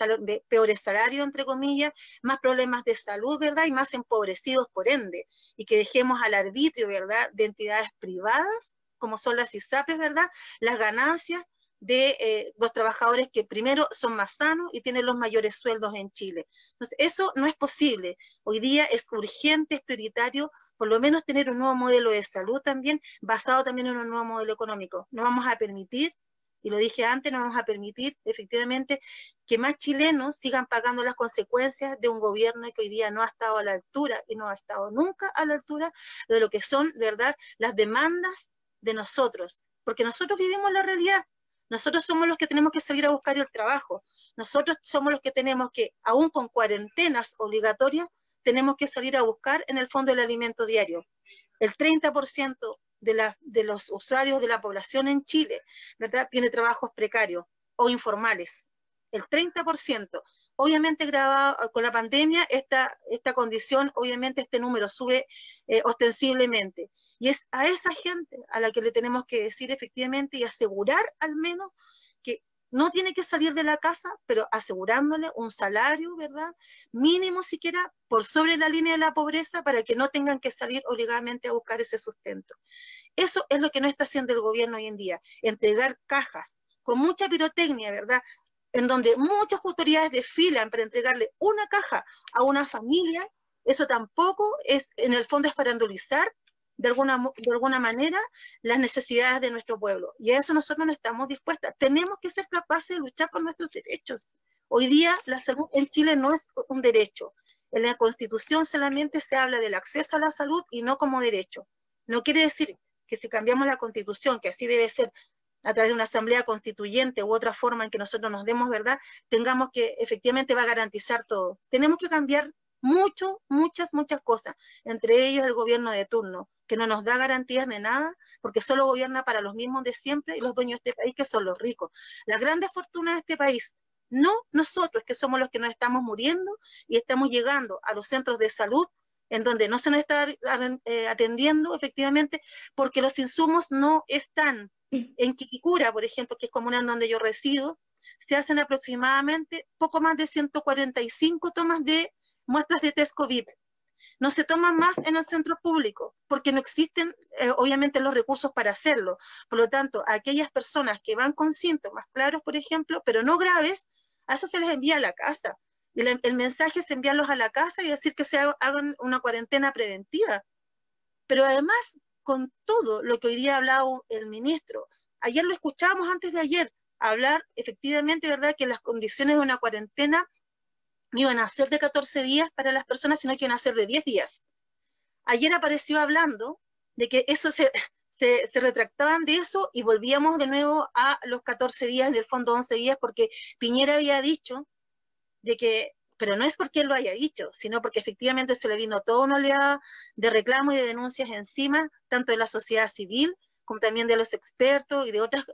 peores salarios, entre comillas, más problemas de salud, ¿verdad?, y más empobrecidos por ende, y que dejemos al arbitrio, ¿verdad?, de entidades privadas, como son las ISAPRES, ¿verdad?, las ganancias de los trabajadores que primero son más sanos y tienen los mayores sueldos en Chile. Entonces, eso no es posible. Hoy día es urgente, es prioritario, por lo menos tener un nuevo modelo de salud también, basado también en un nuevo modelo económico. No vamos a permitir, y lo dije antes, no vamos a permitir efectivamente que más chilenos sigan pagando las consecuencias de un gobierno que hoy día no ha estado a la altura y no ha estado nunca a la altura de lo que son, ¿verdad?, las demandas de nosotros, porque nosotros vivimos la realidad. Nosotros somos los que tenemos que salir a buscar el trabajo. Nosotros somos los que tenemos que, aún con cuarentenas obligatorias, tenemos que salir a buscar en el fondo el alimento diario. El 30% de los usuarios de la población en Chile, ¿verdad?, tiene trabajos precarios o informales. El 30%. Obviamente, grabado con la pandemia, esta condición, obviamente este número sube ostensiblemente. Y es a esa gente a la que le tenemos que decir efectivamente y asegurar al menos que no tiene que salir de la casa, pero asegurándole un salario, ¿verdad?, mínimo siquiera por sobre la línea de la pobreza para que no tengan que salir obligadamente a buscar ese sustento. Eso es lo que no está haciendo el gobierno hoy en día, entregar cajas con mucha pirotecnia, ¿verdad?, en donde muchas autoridades desfilan para entregarle una caja a una familia. Eso tampoco es, en el fondo, es farandulizar de alguna manera las necesidades de nuestro pueblo. Y a eso nosotros no estamos dispuestas. Tenemos que ser capaces de luchar por nuestros derechos. Hoy día la salud en Chile no es un derecho. En la Constitución solamente se habla del acceso a la salud y no como derecho. No quiere decir que si cambiamos la Constitución, que así debe ser, a través de una asamblea constituyente u otra forma en que nosotros nos demos, ¿verdad?, tengamos que efectivamente va a garantizar todo. Tenemos que cambiar muchas cosas, entre ellos el gobierno de turno, que no nos da garantías de nada, porque solo gobierna para los mismos de siempre y los dueños de este país, que son los ricos. Las grandes fortunas de este país, no nosotros, que somos los que nos estamos muriendo y estamos llegando a los centros de salud en donde no se nos está atendiendo efectivamente porque los insumos no están. En Quilicura, por ejemplo, que es comuna en donde yo resido, se hacen aproximadamente poco más de 145 tomas de muestras de test COVID. No se toman más en el centro público, porque no existen, obviamente, los recursos para hacerlo. Por lo tanto, a aquellas personas que van con síntomas claros, por ejemplo, pero no graves, a eso se les envía a la casa. Y el mensaje es enviarlos a la casa y decir que se hagan una cuarentena preventiva. Pero además, con todo lo que hoy día ha hablado el ministro, ayer lo escuchábamos antes de ayer, hablar efectivamente, ¿verdad?, que las condiciones de una cuarentena no iban a ser de 14 días para las personas, sino que iban a ser de 10 días. Ayer apareció hablando de que eso se retractaban de eso y volvíamos de nuevo a los 14 días, en el fondo 11 días, porque Piñera había dicho de que, pero no es porque él lo haya dicho, sino porque efectivamente se le vino toda una oleada de reclamos y de denuncias encima, tanto de la sociedad civil como también de los expertos y de otros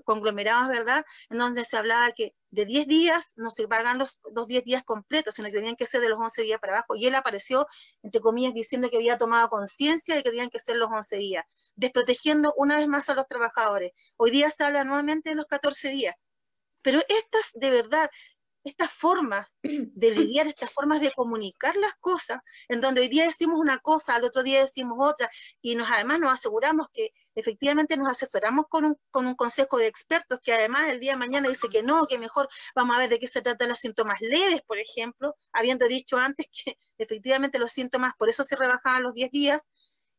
conglomerados, ¿verdad?, en donde se hablaba que de 10 días no se pagan los 10 días completos, sino que tenían que ser de los 11 días para abajo, y él apareció, entre comillas, diciendo que había tomado conciencia de que tenían que ser los 11 días, desprotegiendo una vez más a los trabajadores. Hoy día se habla nuevamente de los 14 días, pero estas, de verdad, estas formas de lidiar, estas formas de comunicar las cosas, en donde hoy día decimos una cosa, al otro día decimos otra, y además nos aseguramos que efectivamente nos asesoramos con un consejo de expertos, que además el día de mañana dice que no, que mejor vamos a ver de qué se tratan los síntomas leves, por ejemplo, habiendo dicho antes que efectivamente los síntomas, por eso se rebajaban los 10 días,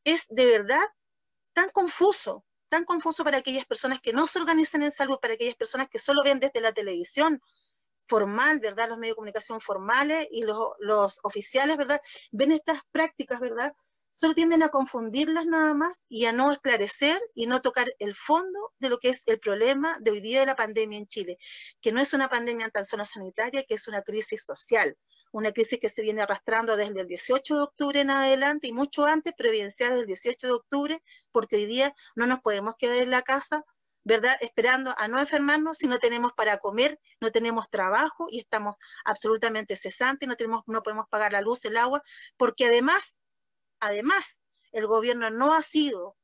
es de verdad tan confuso para aquellas personas que no se organizan en salud, para aquellas personas que solo ven desde la televisión formal, ¿verdad?, los medios de comunicación formales y los oficiales, ¿verdad?, ven estas prácticas, ¿verdad?, solo tienden a confundirlas nada más y a no esclarecer y no tocar el fondo de lo que es el problema de hoy día de la pandemia en Chile, que no es una pandemia tan solo sanitaria, que es una crisis social, una crisis que se viene arrastrando desde el 18 de octubre en adelante y mucho antes, pero evidenciada desde el 18 de octubre, porque hoy día no nos podemos quedar en la casa ¿verdad? Esperando a no enfermarnos si no tenemos para comer, no tenemos trabajo y estamos absolutamente cesantes, no podemos pagar la luz, el agua, porque además, el gobierno no ha sido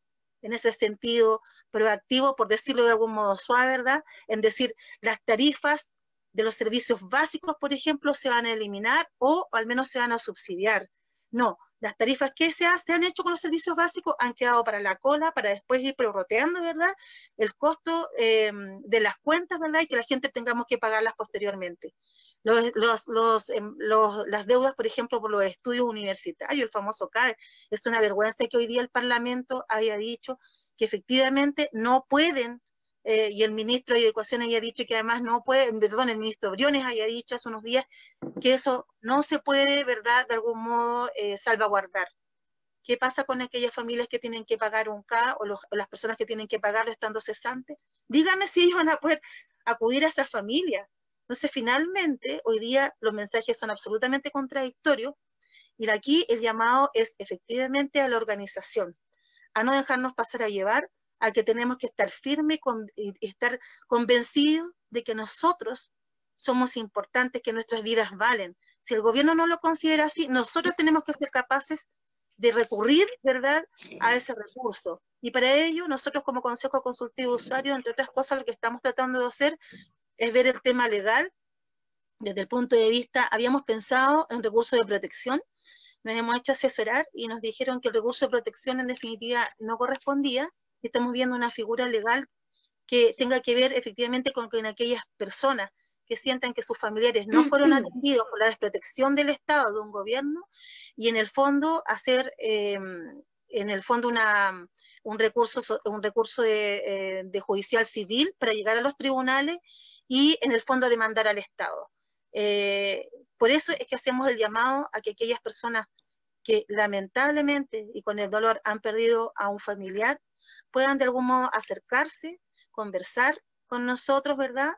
en ese sentido proactivo, por decirlo de algún modo suave, ¿verdad? En decir, las tarifas de los servicios básicos, por ejemplo, se van a eliminar o al menos se van a subsidiar. No, las tarifas que se han hecho con los servicios básicos han quedado para la cola, para después ir prorrateando, ¿verdad? El costo de las cuentas, ¿verdad? Y que la gente tengamos que pagarlas posteriormente. Las deudas, por ejemplo, por los estudios universitarios, el famoso CAE, es una vergüenza que hoy día el Parlamento haya dicho que efectivamente no pueden, y el ministro de Educación haya dicho que además no puede, perdón, el ministro Briones haya dicho hace unos días que eso no se puede, ¿verdad?, de algún modo salvaguardar. ¿Qué pasa con aquellas familias que tienen que pagar un CAE o las personas que tienen que pagarlo estando cesantes? Dígame si ellos van a poder acudir a esas familias. Entonces, finalmente, hoy día los mensajes son absolutamente contradictorios y aquí el llamado es efectivamente a la organización, a no dejarnos pasar a llevar, a que tenemos que estar firmes y estar convencidos de que nosotros somos importantes, que nuestras vidas valen. Si el gobierno no lo considera así, nosotros tenemos que ser capaces de recurrir, ¿verdad?, a ese recurso. Y para ello, nosotros como Consejo Consultivo de Usuarios, entre otras cosas, lo que estamos tratando de hacer es ver el tema legal desde el punto de vista, habíamos pensado en recursos de protección, nos hemos hecho asesorar y nos dijeron que el recurso de protección en definitiva no correspondía, y estamos viendo una figura legal que tenga que ver efectivamente con aquellas personas que sientan que sus familiares no fueron atendidos por la desprotección del Estado, de un gobierno, y en el fondo hacer, un recurso de judicial civil para llegar a los tribunales y en el fondo demandar al Estado. Por eso es que hacemos el llamado a que aquellas personas que lamentablemente y con el dolor han perdido a un familiar puedan de algún modo acercarse, conversar con nosotros, ¿verdad?,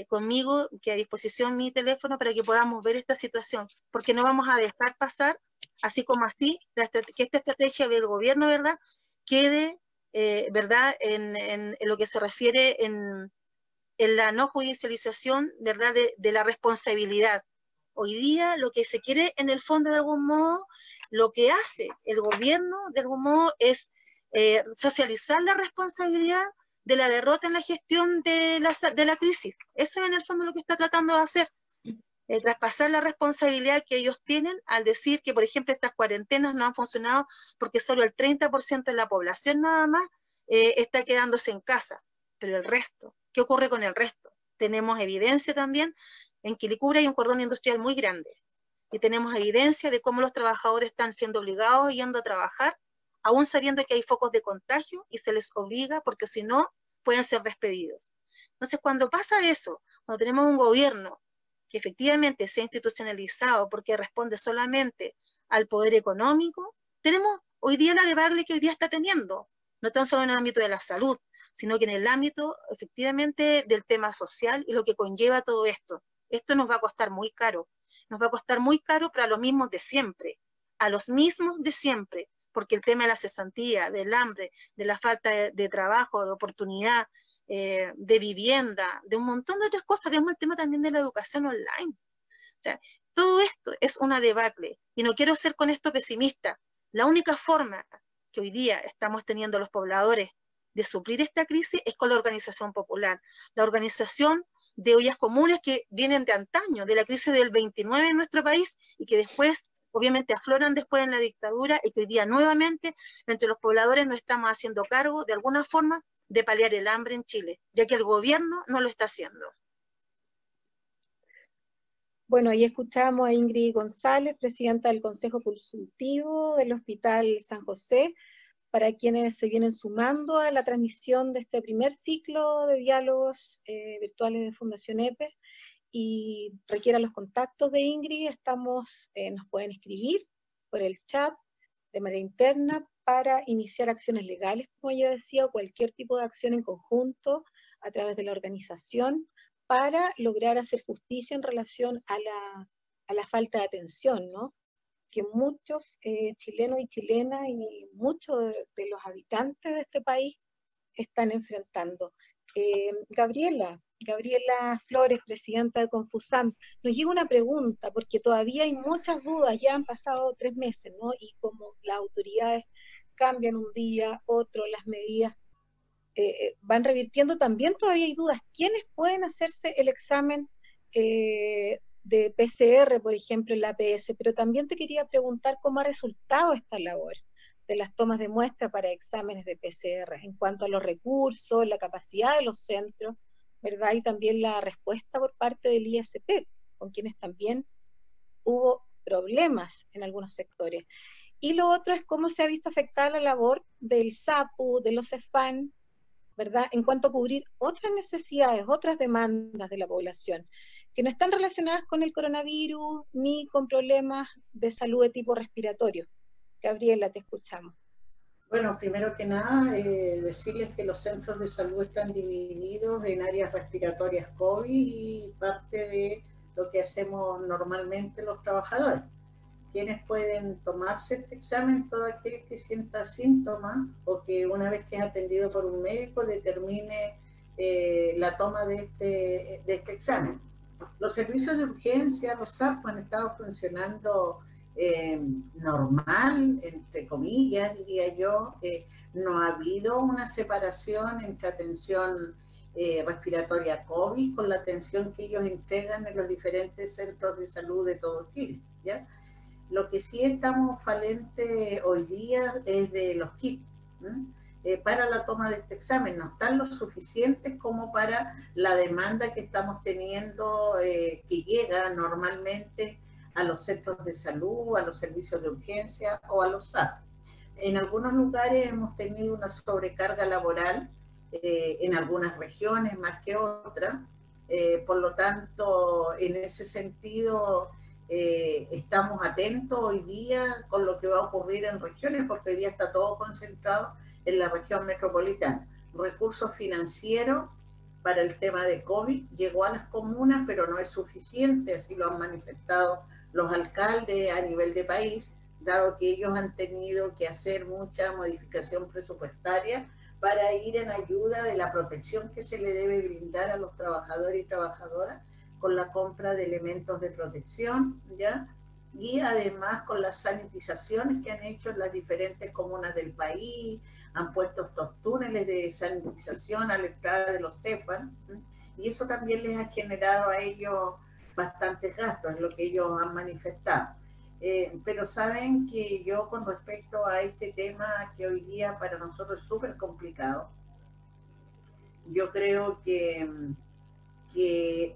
conmigo, que a disposición mi teléfono para que podamos ver esta situación, porque no vamos a dejar pasar, así como así, que esta estrategia del gobierno, ¿verdad?, quede, ¿verdad?, en lo que se refiere en la no judicialización, ¿verdad?, de la responsabilidad. Hoy día lo que se quiere en el fondo de algún modo, lo que hace el gobierno de algún modo es socializar la responsabilidad de la derrota en la gestión de la crisis. Eso es en el fondo lo que está tratando de hacer, traspasar la responsabilidad que ellos tienen al decir que, por ejemplo, estas cuarentenas no han funcionado porque solo el 30% de la población nada más está quedándose en casa, pero el resto, ¿qué ocurre con el resto? Tenemos evidencia también, en Quilicura hay un cordón industrial muy grande, y tenemos evidencia de cómo los trabajadores están siendo obligados yendo a trabajar, aún sabiendo que hay focos de contagio, y se les obliga porque si no, pueden ser despedidos. Entonces, cuando pasa eso, cuando tenemos un gobierno que efectivamente sea institucionalizado porque responde solamente al poder económico, tenemos hoy día la debacle que hoy día está teniendo, no tan solo en el ámbito de la salud, sino que en el ámbito efectivamente del tema social y lo que conlleva todo esto. Esto nos va a costar muy caro, nos va a costar muy caro para los mismos de siempre, a los mismos de siempre, porque el tema de la cesantía, del hambre, de la falta de trabajo, de oportunidad, de vivienda, de un montón de otras cosas, vemos el tema también de la educación online. O sea, todo esto es una debacle, y no quiero ser con esto pesimista. La única forma que hoy día estamos teniendo los pobladores de suplir esta crisis es con la organización popular, la organización de ollas comunes que vienen de antaño, de la crisis del 29 en nuestro país, y que después obviamente afloran después en la dictadura, y que hoy día nuevamente entre los pobladores nos estamos haciendo cargo de alguna forma de paliar el hambre en Chile, ya que el gobierno no lo está haciendo. Bueno, ahí escuchamos a Ingrid González, presidenta del Consejo Consultivo del Hospital San José, para quienes se vienen sumando a la transmisión de este primer ciclo de diálogos virtuales de Fundación EPE, y requieran los contactos de Ingrid, nos pueden escribir por el chat de manera interna para iniciar acciones legales, como yo decía, o cualquier tipo de acción en conjunto a través de la organización para lograr hacer justicia en relación a la falta de atención, ¿no?, que muchos chilenos y chilenas y muchos de los habitantes de este país están enfrentando. Gabriela Flores, presidenta de Confusam, nos llega una pregunta, porque todavía hay muchas dudas, ya han pasado 3 meses, ¿no? Y como las autoridades cambian un día, otro, las medidas van revirtiendo, también todavía hay dudas. ¿Quiénes pueden hacerse el examen de PCR, por ejemplo, en la APS? Pero también te quería preguntar cómo ha resultado esta labor de las tomas de muestra para exámenes de PCR, en cuanto a los recursos, la capacidad de los centros, ¿verdad? Y también la respuesta por parte del ISP, con quienes también hubo problemas en algunos sectores. Y lo otro es cómo se ha visto afectada la labor del SAPU, de los CEFAM, ¿verdad? En cuanto a cubrir otras necesidades, otras demandas de la población, que no están relacionadas con el coronavirus ni con problemas de salud de tipo respiratorio. Gabriela, te escuchamos. Bueno, primero que nada, decirles que los centros de salud están divididos en áreas respiratorias COVID y parte de lo que hacemos normalmente los trabajadores. Quienes pueden tomarse este examen, todo aquel que sienta síntomas o que una vez que es atendido por un médico determine la toma de este examen. Los servicios de urgencia, los SAP, han estado funcionando normal, entre comillas, diría yo. No ha habido una separación entre atención respiratoria COVID con la atención que ellos entregan en los diferentes centros de salud de todo Chile, ¿ya? Lo que sí estamos falentes hoy día es de los kits para la toma de este examen. No están lo suficientes como para la demanda que estamos teniendo, que llega normalmente a los centros de salud, a los servicios de urgencia o a los SAP. En algunos lugares hemos tenido una sobrecarga laboral, en algunas regiones más que otras. Por lo tanto, en ese sentido, estamos atentos hoy día con lo que va a ocurrir en regiones, porque hoy día está todo concentrado en la región metropolitana. Recursos financieros para el tema de COVID llegó a las comunas, pero no es suficiente, así lo han manifestado los alcaldes a nivel de país, dado que ellos han tenido que hacer mucha modificación presupuestaria para ir en ayuda de la protección que se le debe brindar a los trabajadores y trabajadoras con la compra de elementos de protección, ¿ya? Y además con las sanitizaciones que han hecho en las diferentes comunas del país, han puesto estos túneles de sanitización a la entrada de los CEFAM, y eso también les ha generado a ellos bastantes gastos, es lo que ellos han manifestado. Pero saben que yo, con respecto a este tema que hoy día para nosotros es súper complicado, yo creo que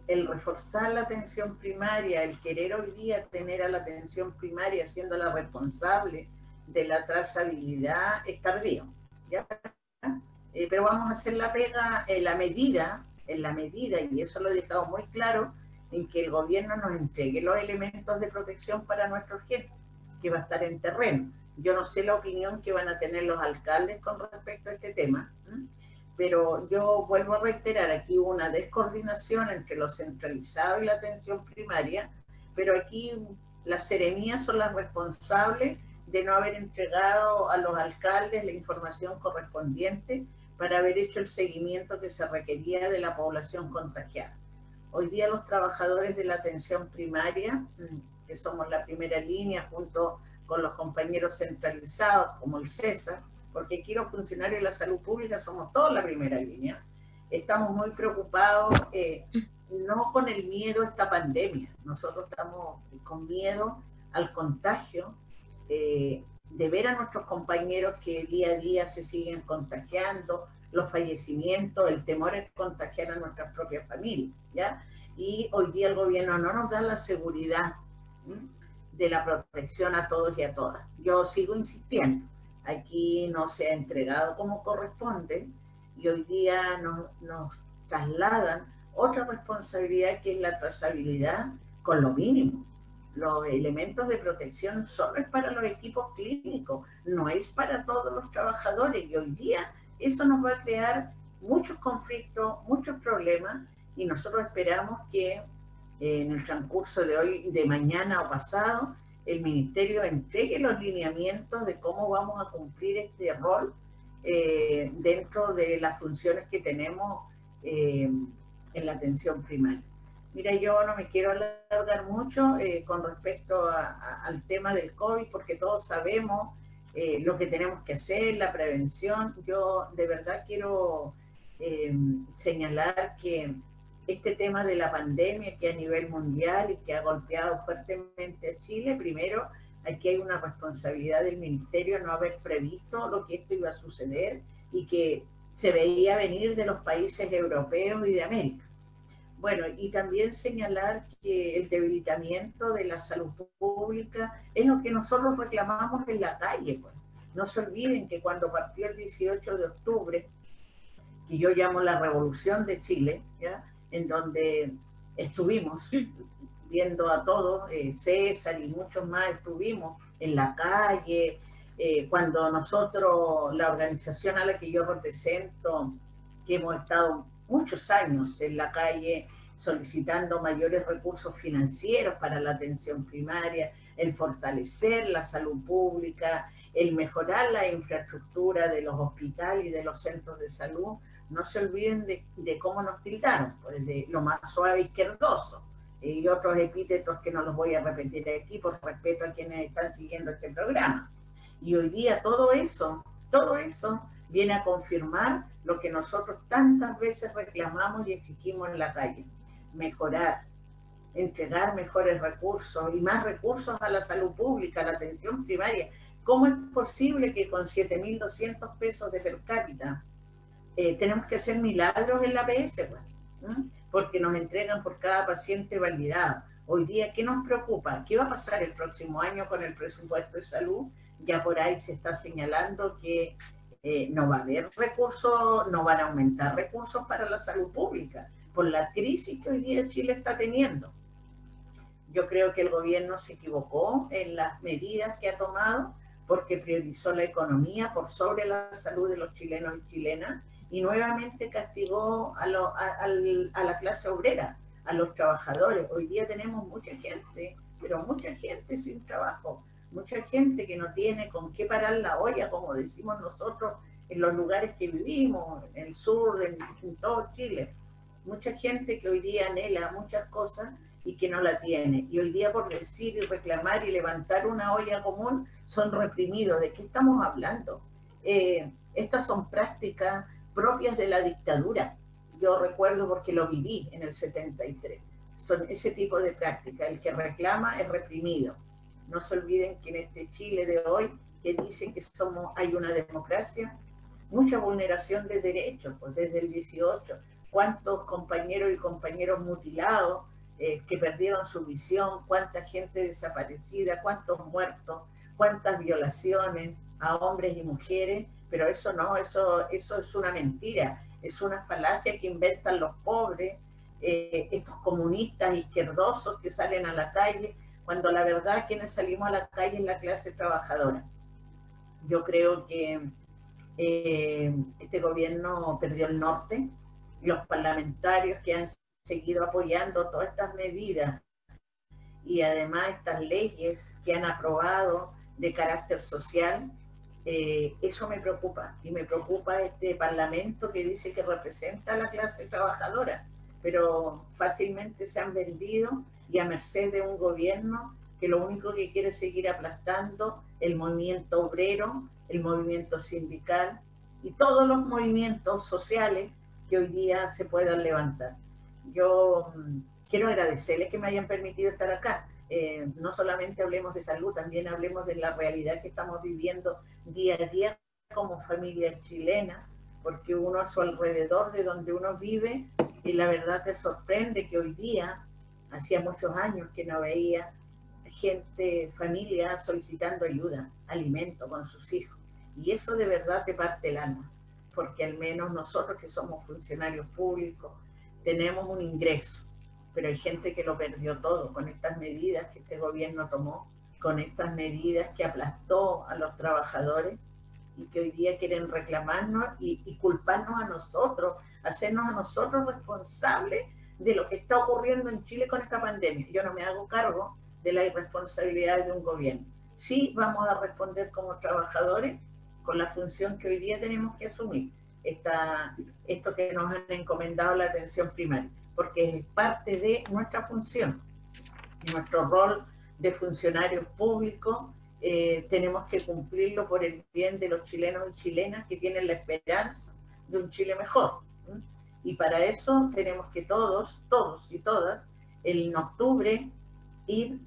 el reforzar la atención primaria, el querer hoy día tener a la atención primaria siendo la responsable de la trazabilidad, es tardío, ¿ya? Pero vamos a hacer la pega en la medida, y eso lo he dejado muy claro, en que el gobierno nos entregue los elementos de protección para nuestra gente, que va a estar en terreno. Yo no sé la opinión que van a tener los alcaldes con respecto a este tema, pero yo vuelvo a reiterar, aquí hubo una descoordinación entre lo centralizado y la atención primaria, pero aquí las seremías son las responsables de no haber entregado a los alcaldes la información correspondiente para haber hecho el seguimiento que se requería de la población contagiada. Hoy día los trabajadores de la atención primaria, que somos la primera línea junto con los compañeros centralizados como el César, porque aquí los funcionarios de la salud pública somos todos la primera línea, estamos muy preocupados, no con el miedo a esta pandemia, nosotros estamos con miedo al contagio, de ver a nuestros compañeros que día a día se siguen contagiando, los fallecimientos, el temor de contagiar a nuestras propias familias, ¿ya? Y hoy día el gobierno no nos da la seguridad de la protección a todos y a todas. Yo sigo insistiendo, aquí no se ha entregado como corresponde y hoy día nos trasladan otra responsabilidad, que es la trazabilidad con lo mínimo. Los elementos de protección solo es para los equipos clínicos, no es para todos los trabajadores, y hoy día eso nos va a crear muchos conflictos, muchos problemas, y nosotros esperamos que en el transcurso de hoy, de mañana o pasado, el Ministerio entregue los lineamientos de cómo vamos a cumplir este rol dentro de las funciones que tenemos en la atención primaria. Mira, yo no me quiero alargar mucho con respecto al tema del COVID, porque todos sabemos lo que tenemos que hacer, la prevención. Yo de verdad quiero señalar que este tema de la pandemia que a nivel mundial y que ha golpeado fuertemente a Chile, primero, aquí hay una responsabilidad del Ministerio no haber previsto lo que esto iba a suceder y que se veía venir de los países europeos y de América. Bueno, y también señalar que el debilitamiento de la salud pública es lo que nosotros reclamamos en la calle. Pues. No se olviden que cuando partió el 18 de octubre, que yo llamo la Revolución de Chile, ¿ya? En donde estuvimos viendo a todos, César y muchos más estuvimos en la calle, cuando nosotros, la organización a la que yo represento, que hemos estado muchos años en la calle solicitando mayores recursos financieros para la atención primaria, el fortalecer la salud pública, el mejorar la infraestructura de los hospitales y de los centros de salud. No se olviden de cómo nos tildaron, pues de lo más suave izquierdoso, y otros epítetos que no los voy a repetir aquí por respeto a quienes están siguiendo este programa. Y hoy día todo eso viene a confirmar lo que nosotros tantas veces reclamamos y exigimos en la calle: mejorar, entregar mejores recursos y más recursos a la salud pública, a la atención primaria. ¿Cómo es posible que con 7.200 pesos de per cápita tenemos que hacer milagros en la APS? Pues, porque nos entregan por cada paciente validado. Hoy día, ¿qué nos preocupa? ¿Qué va a pasar el próximo año con el presupuesto de salud? Ya por ahí se está señalando que no va a haber recursos, no van a aumentar recursos para la salud pública, por la crisis que hoy día Chile está teniendo. Yo creo que el gobierno se equivocó en las medidas que ha tomado, porque priorizó la economía por sobre la salud de los chilenos y chilenas, y nuevamente castigó a la clase obrera, a los trabajadores. Hoy día tenemos mucha gente, pero mucha gente sin trabajo, mucha gente que no tiene con qué parar la olla, como decimos nosotros, en los lugares que vivimos, en el sur, en todo Chile. Mucha gente que hoy día anhela muchas cosas y que no la tiene. Y hoy día por decir y reclamar y levantar una olla común son reprimidos. ¿De qué estamos hablando? Estas son prácticas propias de la dictadura. Yo recuerdo porque lo viví en el 73. Son ese tipo de prácticas. El que reclama es reprimido. No se olviden que en este Chile de hoy, que dice que hay una democracia, mucha vulneración de derechos, pues desde el 18. ¿Cuántos compañeros y compañeros mutilados que perdieron su visión? ¿Cuánta gente desaparecida? ¿Cuántos muertos? ¿Cuántas violaciones a hombres y mujeres? Pero eso no, eso es una mentira, es una falacia que inventan los pobres, estos comunistas izquierdosos que salen a la calle, cuando la verdad quienes salimos a la calle es la clase trabajadora. Yo creo que este gobierno perdió el norte. Los parlamentarios que han seguido apoyando todas estas medidas y además estas leyes que han aprobado de carácter social, eso me preocupa. Y me preocupa este parlamento que dice que representa a la clase trabajadora, pero fácilmente se han vendido y a merced de un gobierno que lo único que quiere es seguir aplastando el movimiento obrero, el movimiento sindical y todos los movimientos sociales que hoy día se puedan levantar. Yo quiero agradecerles que me hayan permitido estar acá. No solamente hablemos de salud, también hablemos de la realidad que estamos viviendo día a día como familia chilena, porque uno a su alrededor de donde uno vive, y la verdad te sorprende que hoy día, hacía muchos años que no veía gente, familia solicitando ayuda, alimento con sus hijos, y eso de verdad te parte el alma, porque al menos nosotros que somos funcionarios públicos tenemos un ingreso, pero hay gente que lo perdió todo con estas medidas que este gobierno tomó, con estas medidas que aplastó a los trabajadores y que hoy día quieren reclamarnos y culparnos a nosotros, hacernos a nosotros responsables de lo que está ocurriendo en Chile con esta pandemia. Yo no me hago cargo de la irresponsabilidad de un gobierno. Sí vamos a responder como trabajadores con la función que hoy día tenemos que asumir, está esto que nos han encomendado la atención primaria, porque es parte de nuestra función, nuestro rol de funcionarios públicos. Tenemos que cumplirlo por el bien de los chilenos y chilenas que tienen la esperanza de un Chile mejor. Y para eso tenemos que todos y todas, en octubre, ir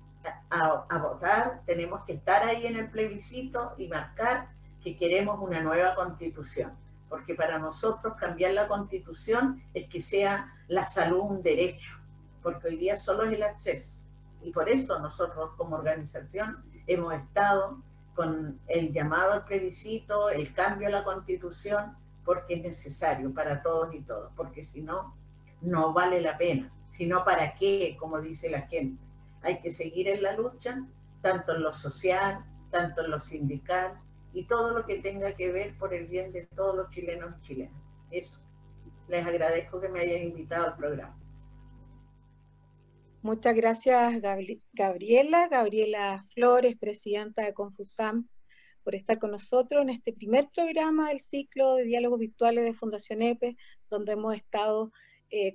a votar, tenemos que estar ahí en el plebiscito y marcar que queremos una nueva constitución, porque para nosotros cambiar la constitución es que sea la salud un derecho, porque hoy día solo es el acceso. Y por eso nosotros como organización hemos estado con el llamado al plebiscito, el cambio a la constitución, porque es necesario para todos y todas, porque si no, no vale la pena. Si no, ¿para qué? Como dice la gente. Hay que seguir en la lucha, tanto en lo social, tanto en lo sindical, y todo lo que tenga que ver por el bien de todos los chilenos y chilenas. Eso. Les agradezco que me hayan invitado al programa. Muchas gracias, Gabriela Flores, presidenta de Confusam, por estar con nosotros en este primer programa del ciclo de diálogos virtuales de Fundación EPE, donde hemos estado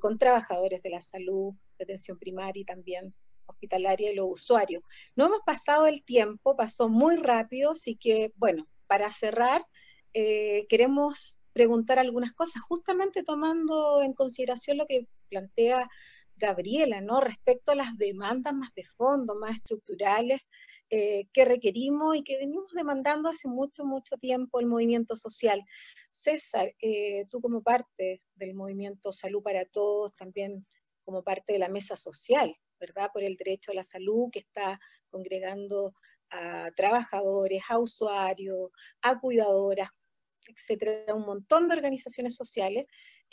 con trabajadores de la salud, de atención primaria y también hospitalaria y los usuarios. No hemos pasado el tiempo, pasó muy rápido, así que, bueno, para cerrar, queremos preguntar algunas cosas, justamente tomando en consideración lo que plantea Gabriela, ¿no? Respecto a las demandas más de fondo, más estructurales, que requerimos y que venimos demandando hace mucho tiempo el movimiento social. César, tú como parte del movimiento Salud para Todos, también como parte de la mesa social, ¿verdad? Por el derecho a la salud, que está congregando a trabajadores, a usuarios, a cuidadoras, etcétera, un montón de organizaciones sociales,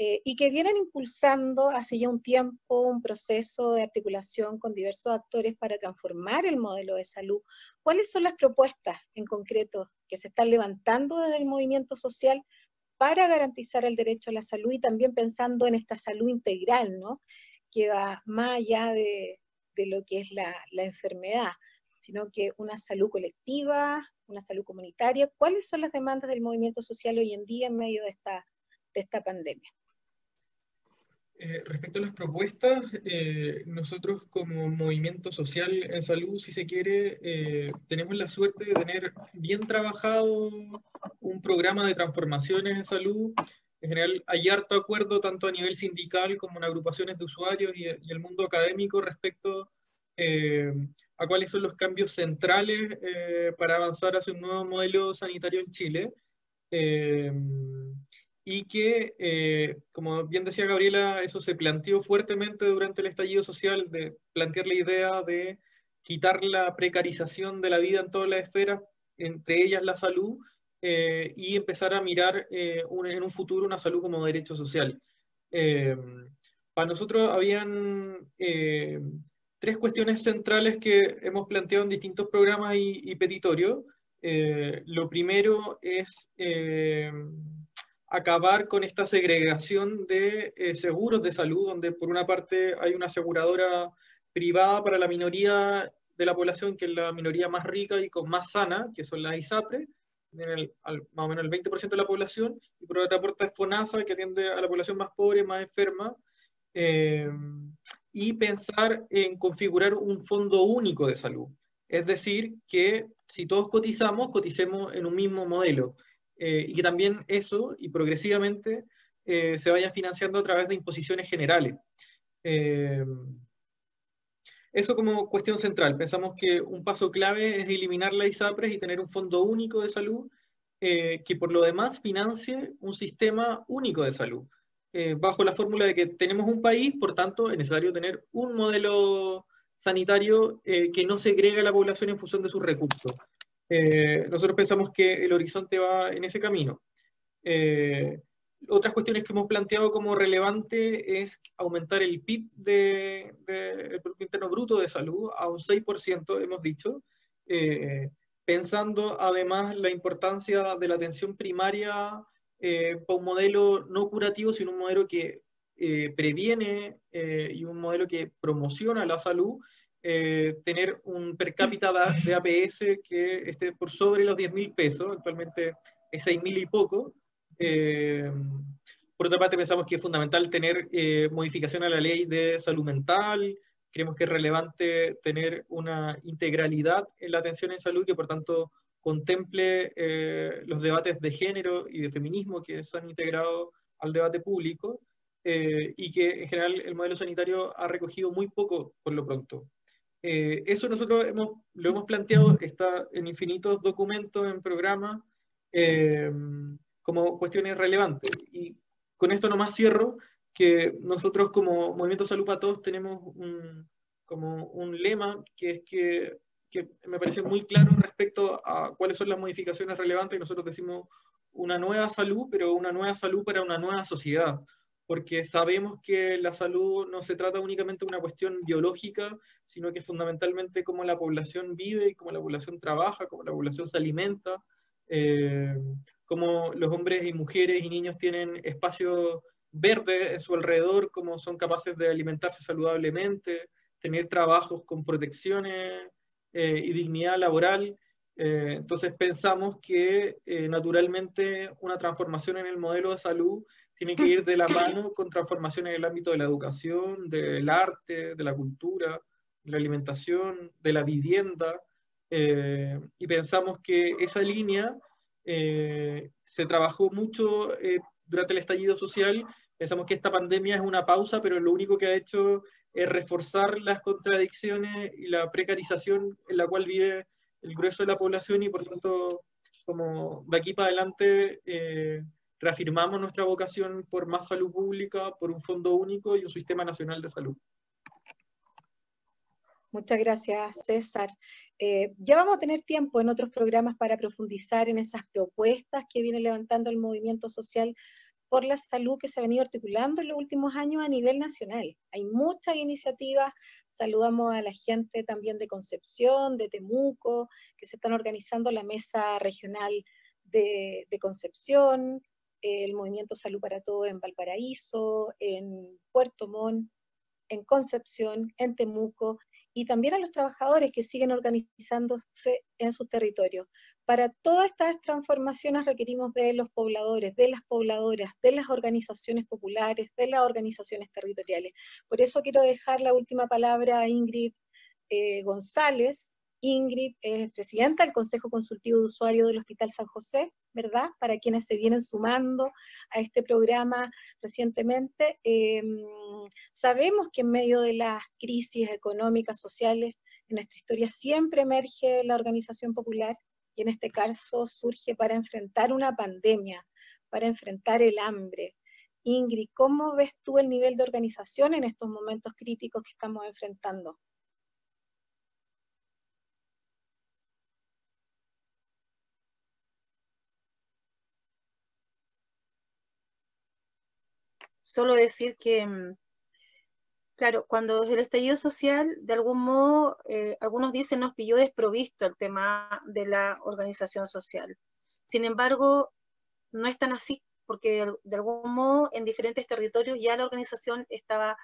y que vienen impulsando hace ya un tiempo un proceso de articulación con diversos actores para transformar el modelo de salud. ¿Cuáles son las propuestas en concreto que se están levantando desde el movimiento social para garantizar el derecho a la salud y también pensando en esta salud integral, ¿no? Que va más allá de lo que es la enfermedad, sino que una salud colectiva, una salud comunitaria? ¿Cuáles son las demandas del movimiento social hoy en día en medio de esta pandemia? Respecto a las propuestas, nosotros como movimiento social en salud, si se quiere, tenemos la suerte de tener bien trabajado un programa de transformaciones en salud. En general hay harto acuerdo tanto a nivel sindical como en agrupaciones de usuarios y el mundo académico respecto a cuáles son los cambios centrales para avanzar hacia un nuevo modelo sanitario en Chile. Y que, como bien decía Gabriela, eso se planteó fuertemente durante el estallido social, de plantear la idea de quitar la precarización de la vida en todas las esferas, entre ellas la salud, y empezar a mirar en un futuro una salud como derecho social. Para nosotros habían tres cuestiones centrales que hemos planteado en distintos programas y petitorios. Lo primero es acabar con esta segregación de seguros de salud, donde por una parte hay una aseguradora privada para la minoría de la población, que es la minoría más rica y con más sana, que son las ISAPRE, más o menos el 20% de la población, y por otra parte es FONASA, que atiende a la población más pobre, más enferma, y pensar en configurar un fondo único de salud. Es decir, que si todos coticemos en un mismo modelo. Y que también eso, y progresivamente, se vaya financiando a través de imposiciones generales. Eso como cuestión central. Pensamos que un paso clave es eliminar la ISAPRES y tener un fondo único de salud que por lo demás financie un sistema único de salud. Bajo la fórmula de que tenemos un país, por tanto es necesario tener un modelo sanitario que no segregue a la población en función de sus recursos. Nosotros pensamos que el horizonte va en ese camino. Otras cuestiones que hemos planteado como relevante es aumentar el PIB del Producto Interno Bruto de salud a un 6%, hemos dicho, pensando además la importancia de la atención primaria para un modelo no curativo, sino un modelo que previene y un modelo que promociona la salud. Tener un per cápita de APS que esté por sobre los 10.000 pesos, actualmente es 6.000 y poco, Por otra parte, pensamos que es fundamental tener modificación a la ley de salud mental. Creemos que es relevante tener una integralidad en la atención en salud que, por tanto, contemple los debates de género y de feminismo que se han integrado al debate público, y que, en general, el modelo sanitario ha recogido muy poco por lo pronto. Eso nosotros lo hemos planteado, está en infinitos documentos, en programas, como cuestiones relevantes. Y con esto nomás cierro, que nosotros como Movimiento Salud para Todos tenemos como un lema que es que me parece muy claro respecto a cuáles son las modificaciones relevantes, y nosotros decimos una nueva salud, pero una nueva salud para una nueva sociedad, porque sabemos que la salud no se trata únicamente de una cuestión biológica, sino que fundamentalmente cómo la población vive, cómo la población trabaja, cómo la población se alimenta, cómo los hombres y mujeres y niños tienen espacios verdes en su alrededor, cómo son capaces de alimentarse saludablemente, tener trabajos con protecciones y dignidad laboral. Entonces pensamos que naturalmente una transformación en el modelo de salud tiene que ir de la mano con transformación en el ámbito de la educación, del arte, de la cultura, de la alimentación, de la vivienda, y pensamos que esa línea se trabajó mucho durante el estallido social. Pensamos que esta pandemia es una pausa, pero lo único que ha hecho es reforzar las contradicciones y la precarización en la cual vive el grueso de la población, y por tanto, como de aquí para adelante, reafirmamos nuestra vocación por más salud pública, por un fondo único y un sistema nacional de salud. Muchas gracias, César. Ya vamos a tener tiempo en otros programas para profundizar en esas propuestas que viene levantando el movimiento social por la salud que se ha venido articulando en los últimos años a nivel nacional. Hay muchas iniciativas. Saludamos a la gente también de Concepción, de Temuco, que se están organizando la mesa regional de Concepción, el Movimiento Salud para Todos en Valparaíso, en Puerto Montt, en Concepción, en Temuco, y también a los trabajadores que siguen organizándose en sus territorios. Para todas estas transformaciones requerimos de los pobladores, de las pobladoras, de las organizaciones populares, de las organizaciones territoriales. Por eso quiero dejar la última palabra a Ingrid González. Ingrid es presidenta del Consejo Consultivo de Usuarios del Hospital San José, ¿verdad? Para quienes se vienen sumando a este programa recientemente. Sabemos que en medio de las crisis económicas, sociales, en nuestra historia siempre emerge la organización popular, y en este caso surge para enfrentar una pandemia, para enfrentar el hambre. Ingrid, ¿cómo ves tú el nivel de organización en estos momentos críticos que estamos enfrentando? Solo decir que, claro, cuando el estallido social, de algún modo, algunos dicen nos pilló desprovisto el tema de la organización social. Sin embargo, no es tan así, porque de algún modo en diferentes territorios ya la organización estaba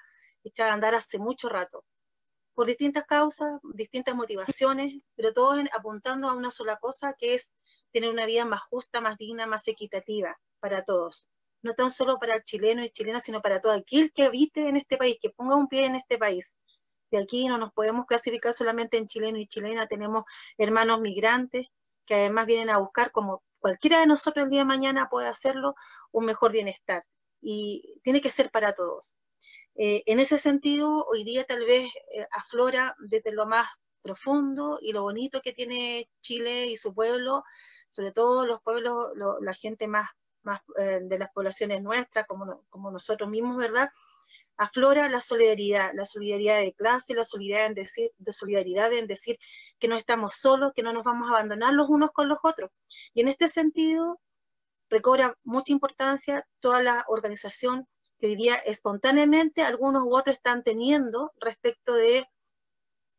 echada a andar hace mucho rato, por distintas causas, distintas motivaciones, pero todos apuntando a una sola cosa, que es tener una vida más justa, más digna, más equitativa para todos. No tan solo para el chileno y chilena, sino para todo aquel que habite en este país, que ponga un pie en este país. Y aquí no nos podemos clasificar solamente en chileno y chilena, tenemos hermanos migrantes que además vienen a buscar, como cualquiera de nosotros el día de mañana puede hacerlo, un mejor bienestar. Y tiene que ser para todos. En ese sentido, hoy día tal vez aflora desde lo más profundo y lo bonito que tiene Chile y su pueblo, sobre todo los pueblos, la gente más de las poblaciones nuestras, como nosotros mismos, ¿verdad? Aflora la solidaridad de clase, la solidaridad en decir que no estamos solos, que no nos vamos a abandonar los unos con los otros. Y en este sentido, recobra mucha importancia toda la organización que hoy día espontáneamente algunos u otros están teniendo respecto de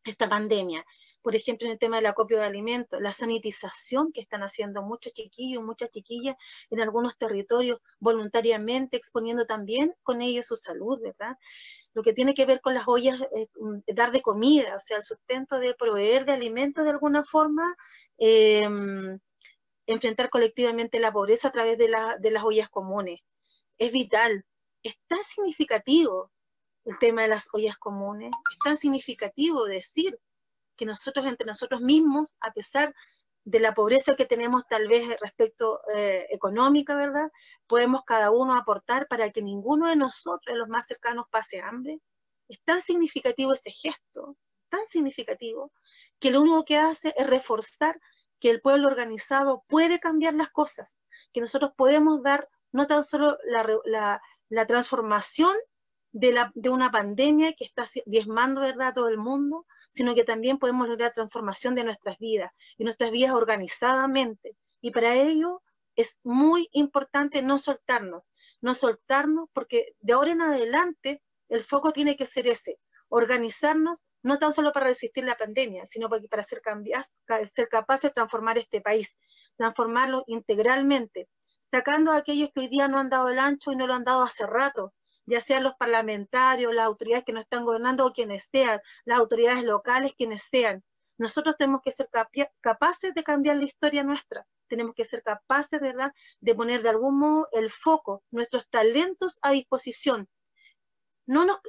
esta pandemia. Por ejemplo, en el tema del acopio de alimentos, la sanitización que están haciendo muchos chiquillos, muchas chiquillas en algunos territorios voluntariamente, exponiendo también con ellos su salud, ¿verdad? Lo que tiene que ver con las ollas, dar de comida, o sea, el sustento de proveer de alimentos de alguna forma, enfrentar colectivamente la pobreza a través de las ollas comunes. Es vital, es tan significativo el tema de las ollas comunes, es tan significativo decir que nosotros entre nosotros mismos, a pesar de la pobreza que tenemos tal vez respecto económica, ¿verdad? Podemos cada uno aportar para que ninguno de nosotros, de los más cercanos, pase hambre. Es tan significativo ese gesto, tan significativo, que lo único que hace es reforzar que el pueblo organizado puede cambiar las cosas, que nosotros podemos dar no tan solo la transformación de una pandemia que está diezmando, ¿verdad?, a todo el mundo, sino que también podemos lograr transformación de nuestras vidas, y nuestras vidas organizadamente. Y para ello es muy importante no soltarnos, porque de ahora en adelante el foco tiene que ser ese, organizarnos, no tan solo para resistir la pandemia, sino para ser capaces de transformar este país, transformarlo integralmente, sacando a aquellos que hoy día no han dado el ancho y no lo han dado hace rato, ya sean los parlamentarios, las autoridades que nos están gobernando o quienes sean, las autoridades locales, quienes sean. Nosotros tenemos que ser capaces de cambiar la historia nuestra, tenemos que ser capaces, ¿verdad?, de poner de algún modo el foco, nuestros talentos a disposición.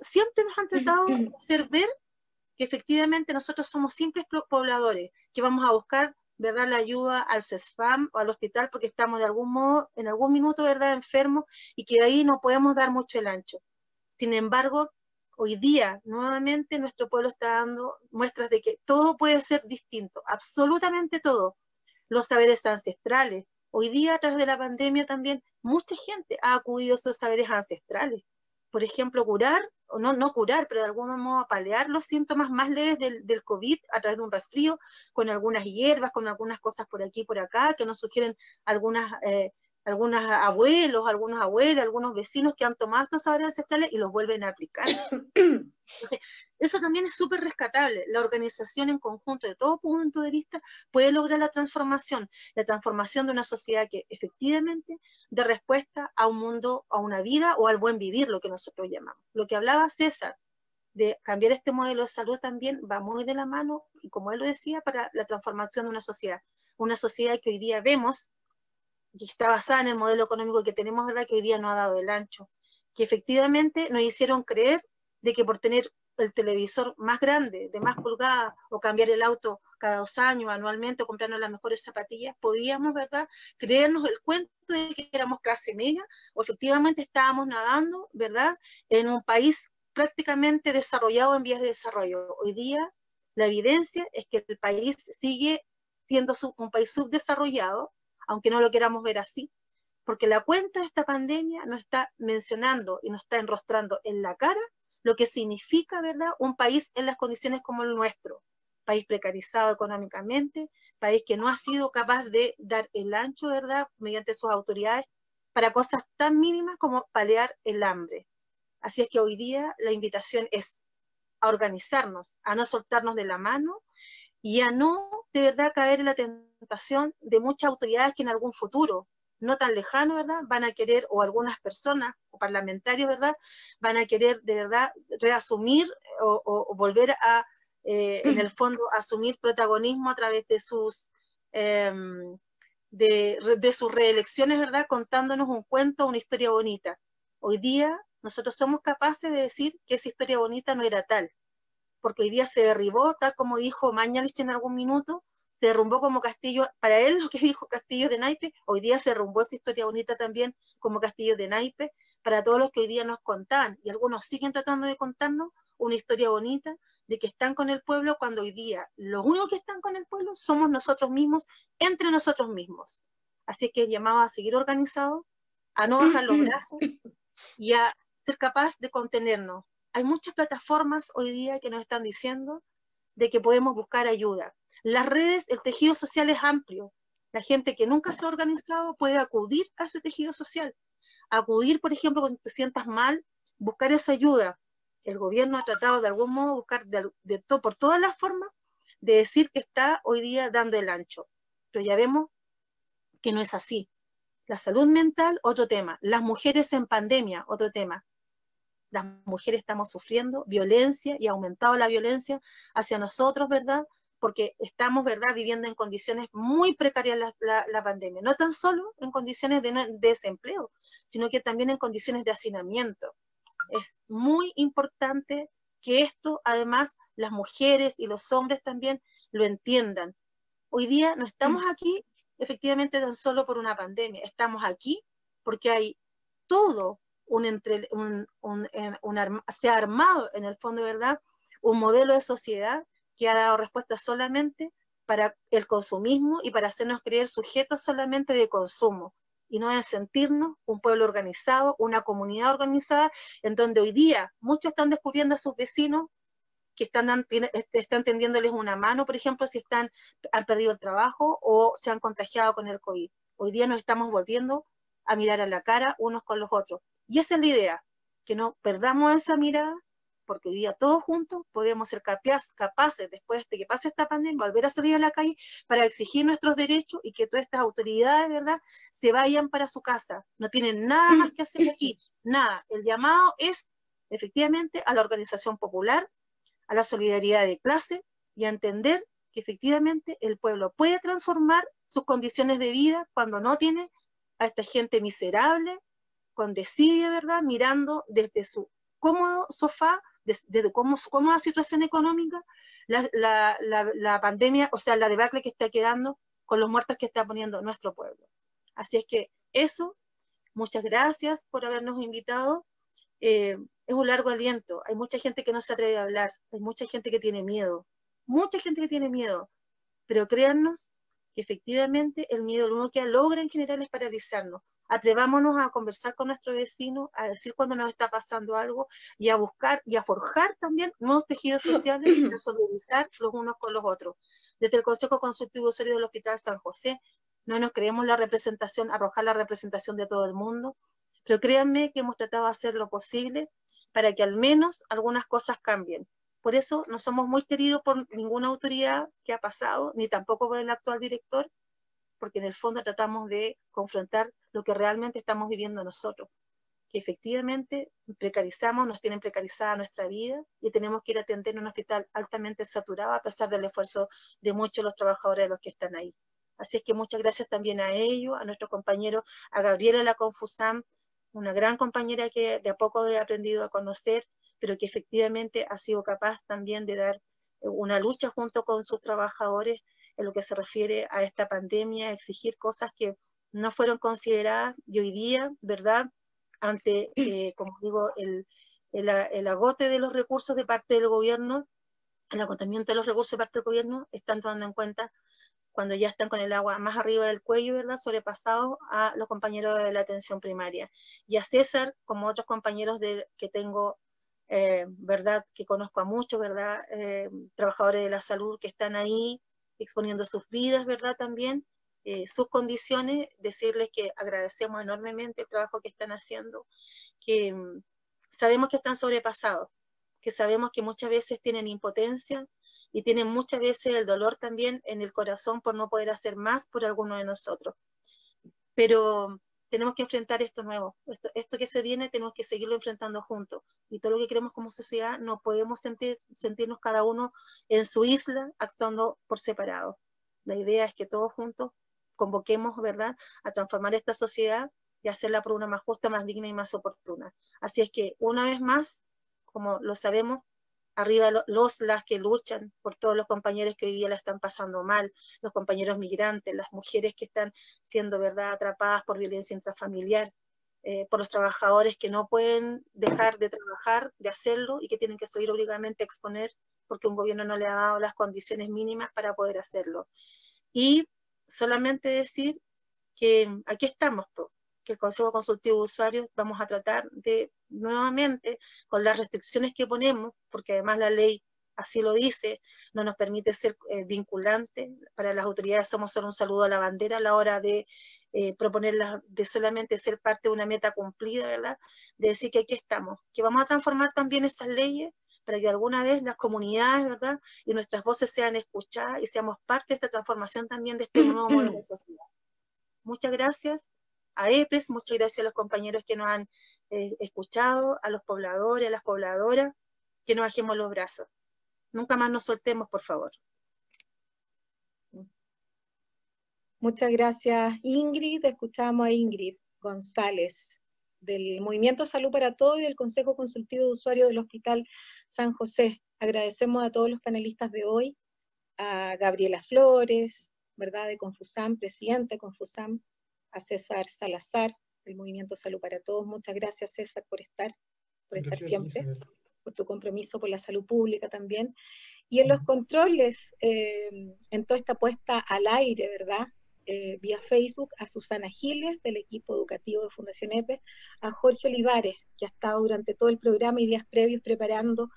Siempre nos han tratado de hacer ver que efectivamente nosotros somos simples pobladores, que vamos a buscar, ¿verdad?, la ayuda al CESFAM o al hospital porque estamos de algún modo, en algún minuto, ¿verdad?, enfermos, y que de ahí no podemos dar mucho el ancho. Sin embargo, hoy día, nuevamente, nuestro pueblo está dando muestras de que todo puede ser distinto, absolutamente todo. Los saberes ancestrales. Hoy día, a través de la pandemia también, mucha gente ha acudido a esos saberes ancestrales. Por ejemplo, curar, o no curar, pero de algún modo paliar los síntomas más leves del COVID a través de un resfrío, con algunas hierbas, con algunas cosas por aquí y por acá, que nos sugieren algunos abuelos, algunas abuelas, algunos vecinos que han tomado estos saberes ancestrales y los vuelven a aplicar. Entonces, eso también es súper rescatable. La organización en conjunto, de todo punto de vista, puede lograr la transformación de una sociedad que efectivamente dé respuesta a un mundo, a una vida o al buen vivir, lo que nosotros llamamos. Lo que hablaba César de cambiar este modelo de salud también va muy de la mano, y como él lo decía, para la transformación de una sociedad que hoy día vemos, que está basada en el modelo económico que tenemos, ¿verdad?, que hoy día no ha dado el ancho, que efectivamente nos hicieron creer de que por tener el televisor más grande, de más pulgadas, o cambiar el auto cada 2 años, anualmente, o comprarnos las mejores zapatillas, podíamos, ¿verdad?, creernos el cuento de que éramos clase media, o efectivamente estábamos nadando, ¿verdad?, en un país prácticamente desarrollado en vías de desarrollo. Hoy día la evidencia es que el país sigue siendo un país subdesarrollado, aunque no lo queramos ver así, porque la cuenta de esta pandemia nos está mencionando y nos está enrostrando en la cara lo que significa, ¿verdad?, un país en las condiciones como el nuestro, país precarizado económicamente, país que no ha sido capaz de dar el ancho, ¿verdad?, mediante sus autoridades, para cosas tan mínimas como paliar el hambre. Así es que hoy día la invitación es a organizarnos, a no soltarnos de la mano y a no, de verdad, caer en la tentación de muchas autoridades que en algún futuro no tan lejano, ¿verdad?, van a querer, o algunas personas, o parlamentarios, ¿verdad?, van a querer, de verdad, reasumir o volver a, en el fondo, asumir protagonismo a través de sus reelecciones, ¿verdad?, contándonos un cuento, una historia bonita. Hoy día nosotros somos capaces de decir que esa historia bonita no era tal, porque hoy día se derribó, tal como dijo Mañalich en algún minuto, se derrumbó como castillo, para él lo que dijo castillos de naipe, hoy día se derrumbó esa historia bonita también como castillos de naipe, para todos los que hoy día nos contaban, y algunos siguen tratando de contarnos una historia bonita de que están con el pueblo, cuando hoy día los únicos que están con el pueblo somos nosotros mismos, entre nosotros mismos. Así que llamaba a seguir organizados, a no bajar los brazos y a ser capaz de contenernos. Hay muchas plataformas hoy día que nos están diciendo de que podemos buscar ayuda. Las redes, el tejido social es amplio. La gente que nunca se ha organizado puede acudir a ese tejido social. Acudir, por ejemplo, cuando te sientas mal, buscar esa ayuda. El gobierno ha tratado de algún modo buscar por todas las formas de decir que está hoy día dando el ancho. Pero ya vemos que no es así. La salud mental, otro tema. Las mujeres en pandemia, otro tema. Las mujeres estamos sufriendo violencia y ha aumentado la violencia hacia nosotros, ¿verdad?, porque estamos, ¿verdad?, viviendo en condiciones muy precarias la pandemia, no tan solo en condiciones de desempleo, sino que también en condiciones de hacinamiento. Es muy importante que esto, además, las mujeres y los hombres también lo entiendan. Hoy día no estamos aquí, efectivamente, tan solo por una pandemia, estamos aquí porque hay todo se ha armado en el fondo, ¿verdad?, un modelo de sociedad que ha dado respuesta solamente para el consumismo y para hacernos creer sujetos solamente de consumo, y no en sentirnos un pueblo organizado, una comunidad organizada, en donde hoy día muchos están descubriendo a sus vecinos que están tendiéndoles una mano, por ejemplo, si han perdido el trabajo o se han contagiado con el COVID. Hoy día nos estamos volviendo a mirar a la cara unos con los otros. Y esa es la idea, que no perdamos esa mirada, porque hoy día todos juntos podemos ser capaces, después de que pase esta pandemia, volver a salir a la calle para exigir nuestros derechos y que todas estas autoridades, ¿verdad?, se vayan para su casa. No tienen nada más que hacer aquí, nada. El llamado es, efectivamente, a la organización popular, a la solidaridad de clase y a entender que efectivamente el pueblo puede transformar sus condiciones de vida cuando no tiene a esta gente miserable, con desidia, ¿verdad?, mirando desde su cómodo sofá, desde su cómoda situación económica, la pandemia, o sea, la debacle que está quedando con los muertos que está poniendo nuestro pueblo. Así es que eso, muchas gracias por habernos invitado. Es un largo aliento, hay mucha gente que no se atreve a hablar, hay mucha gente que tiene miedo, pero créannos que efectivamente el miedo lo único que logra en general es paralizarnos. Atrevámonos a conversar con nuestros vecinos, a decir cuando nos está pasando algo y a buscar y a forjar también nuevos tejidos sociales y a solidarizar los unos con los otros. Desde el Consejo Consultivo Usuario del Hospital San José no nos creemos la representación, arrojar la representación de todo el mundo, pero créanme que hemos tratado de hacer lo posible para que al menos algunas cosas cambien. Por eso no somos muy queridos por ninguna autoridad que ha pasado, ni tampoco por el actual director, porque en el fondo tratamos de confrontar lo que realmente estamos viviendo nosotros, que efectivamente nos tienen precarizada nuestra vida y tenemos que ir a atender en un hospital altamente saturado a pesar del esfuerzo de muchos de los trabajadores de los que están ahí. Así es que muchas gracias también a ellos, a nuestros compañeros, a Gabriela de la Confusam, una gran compañera que de a poco he aprendido a conocer, pero que efectivamente ha sido capaz también de dar una lucha junto con sus trabajadores en lo que se refiere a esta pandemia, exigir cosas que no fueron consideradas y hoy día, ¿verdad?, ante, como digo, el agote de los recursos de parte del gobierno, el agotamiento de los recursos de parte del gobierno, están tomando en cuenta cuando ya están con el agua más arriba del cuello, ¿verdad?, sobrepasados a los compañeros de la atención primaria. Y a César, como otros compañeros que tengo, ¿verdad?, que conozco a muchos, ¿verdad?, trabajadores de la salud que están ahí exponiendo sus vidas, ¿verdad?, también, sus condiciones, decirles que agradecemos enormemente el trabajo que están haciendo, que sabemos que están sobrepasados, que sabemos que muchas veces tienen impotencia y tienen muchas veces el dolor también en el corazón por no poder hacer más por alguno de nosotros. Pero tenemos que enfrentar esto nuevo, esto que se viene tenemos que seguirlo enfrentando juntos, y todo lo que queremos como sociedad no podemos sentirnos cada uno en su isla actuando por separado. La idea es que todos juntos convoquemos, ¿verdad?, a transformar esta sociedad y hacerla por una más justa, más digna y más oportuna. Así es que una vez más, como lo sabemos, arriba las que luchan por todos los compañeros que hoy día la están pasando mal, los compañeros migrantes, las mujeres que están siendo, ¿verdad?, atrapadas por violencia intrafamiliar, por los trabajadores que no pueden dejar de trabajar, de hacerlo, y que tienen que seguir obligadamente a exponer porque un gobierno no le ha dado las condiciones mínimas para poder hacerlo. Y solamente decir que aquí estamos, que el Consejo Consultivo de Usuarios vamos a tratar de nuevamente, con las restricciones que ponemos, porque además la ley así lo dice, no nos permite ser vinculante, para las autoridades somos solo un saludo a la bandera a la hora de proponerlas, de solamente ser parte de una meta cumplida, ¿verdad?, de decir que aquí estamos, que vamos a transformar también esas leyes para que alguna vez las comunidades, ¿verdad?, y nuestras voces sean escuchadas y seamos parte de esta transformación también de este nuevo modelo de sociedad. Muchas gracias a EPES, muchas gracias a los compañeros que nos han escuchado, a los pobladores, a las pobladoras, que no bajemos los brazos. Nunca más nos soltemos, por favor. Muchas gracias, Ingrid. Escuchamos a Ingrid González, del Movimiento Salud para Todos y del Consejo Consultivo de Usuarios del Hospital San José. Agradecemos a todos los panelistas de hoy, a Gabriela Flores, ¿verdad?, de Confusam, presidente de Confusam, a César Salazar, del Movimiento Salud para Todos. Muchas gracias, César, por estar siempre, por tu compromiso por la salud pública también. Y en los controles, en toda esta puesta al aire, ¿verdad?, vía Facebook, a Susana Giles, del equipo educativo de Fundación EPE, a Jorge Olivares, que ha estado durante todo el programa y días previos preparando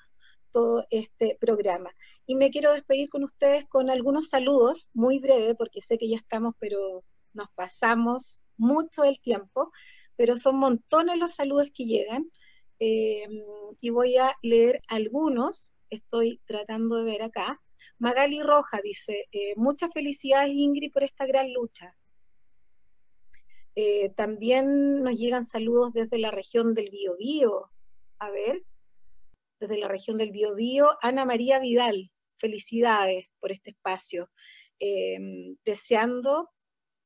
todo este programa. Y me quiero despedir con ustedes con algunos saludos, muy breve, porque sé que ya estamos, pero nos pasamos mucho el tiempo, pero son montones los saludos que llegan, y voy a leer algunos, estoy tratando de ver acá. Magali Roja dice, muchas felicidades, Ingrid, por esta gran lucha. También nos llegan saludos desde la región del Biobío. A ver, desde la región del Biobío, Ana María Vidal, felicidades por este espacio. Deseando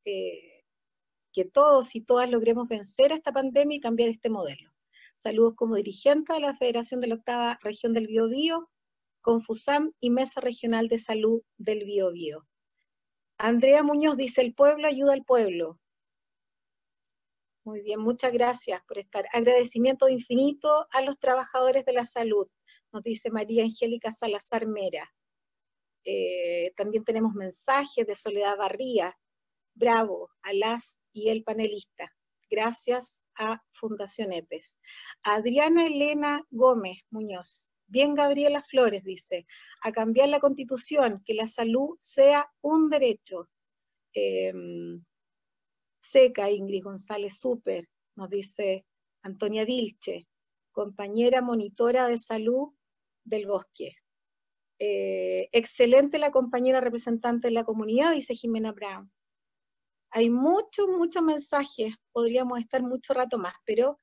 que todos y todas logremos vencer a esta pandemia y cambiar este modelo. Saludos como dirigente de la Federación de la Octava Región del Biobío, Confusam y Mesa Regional de Salud del Biobío. Andrea Muñoz dice, el pueblo ayuda al pueblo. Muy bien, muchas gracias por estar. Agradecimiento infinito a los trabajadores de la salud, nos dice María Angélica Salazar Mera. También tenemos mensajes de Soledad Barría. Bravo a las y el panelista. Gracias a Fundación EPES. Adriana Elena Gómez Muñoz. Bien, Gabriela Flores dice, a cambiar la Constitución, que la salud sea un derecho. Seca, Ingrid González, súper, nos dice Antonia Vilche, compañera monitora de salud del Bosque. Excelente la compañera representante de la comunidad, dice Jimena Brown. Hay muchos mensajes, podríamos estar mucho rato más, pero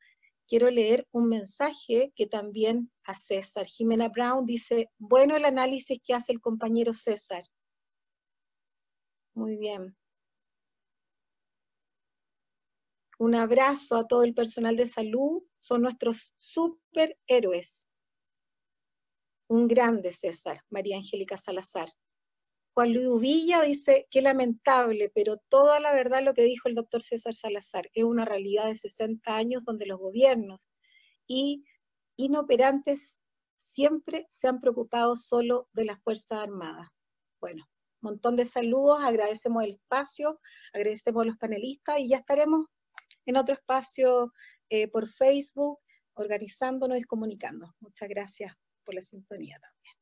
quiero leer un mensaje que también a César. Jimena Brown dice, bueno el análisis que hace el compañero César. Muy bien. Un abrazo a todo el personal de salud, son nuestros superhéroes. Un grande César, María Angélica Salazar. Juan Luis Uvilla dice, qué lamentable, pero toda la verdad lo que dijo el doctor César Salazar, es una realidad de 60 años donde los gobiernos y inoperantes siempre se han preocupado solo de las Fuerzas Armadas. Bueno, montón de saludos, agradecemos el espacio, agradecemos a los panelistas y ya estaremos en otro espacio por Facebook, organizándonos y comunicando. Muchas gracias por la sintonía también.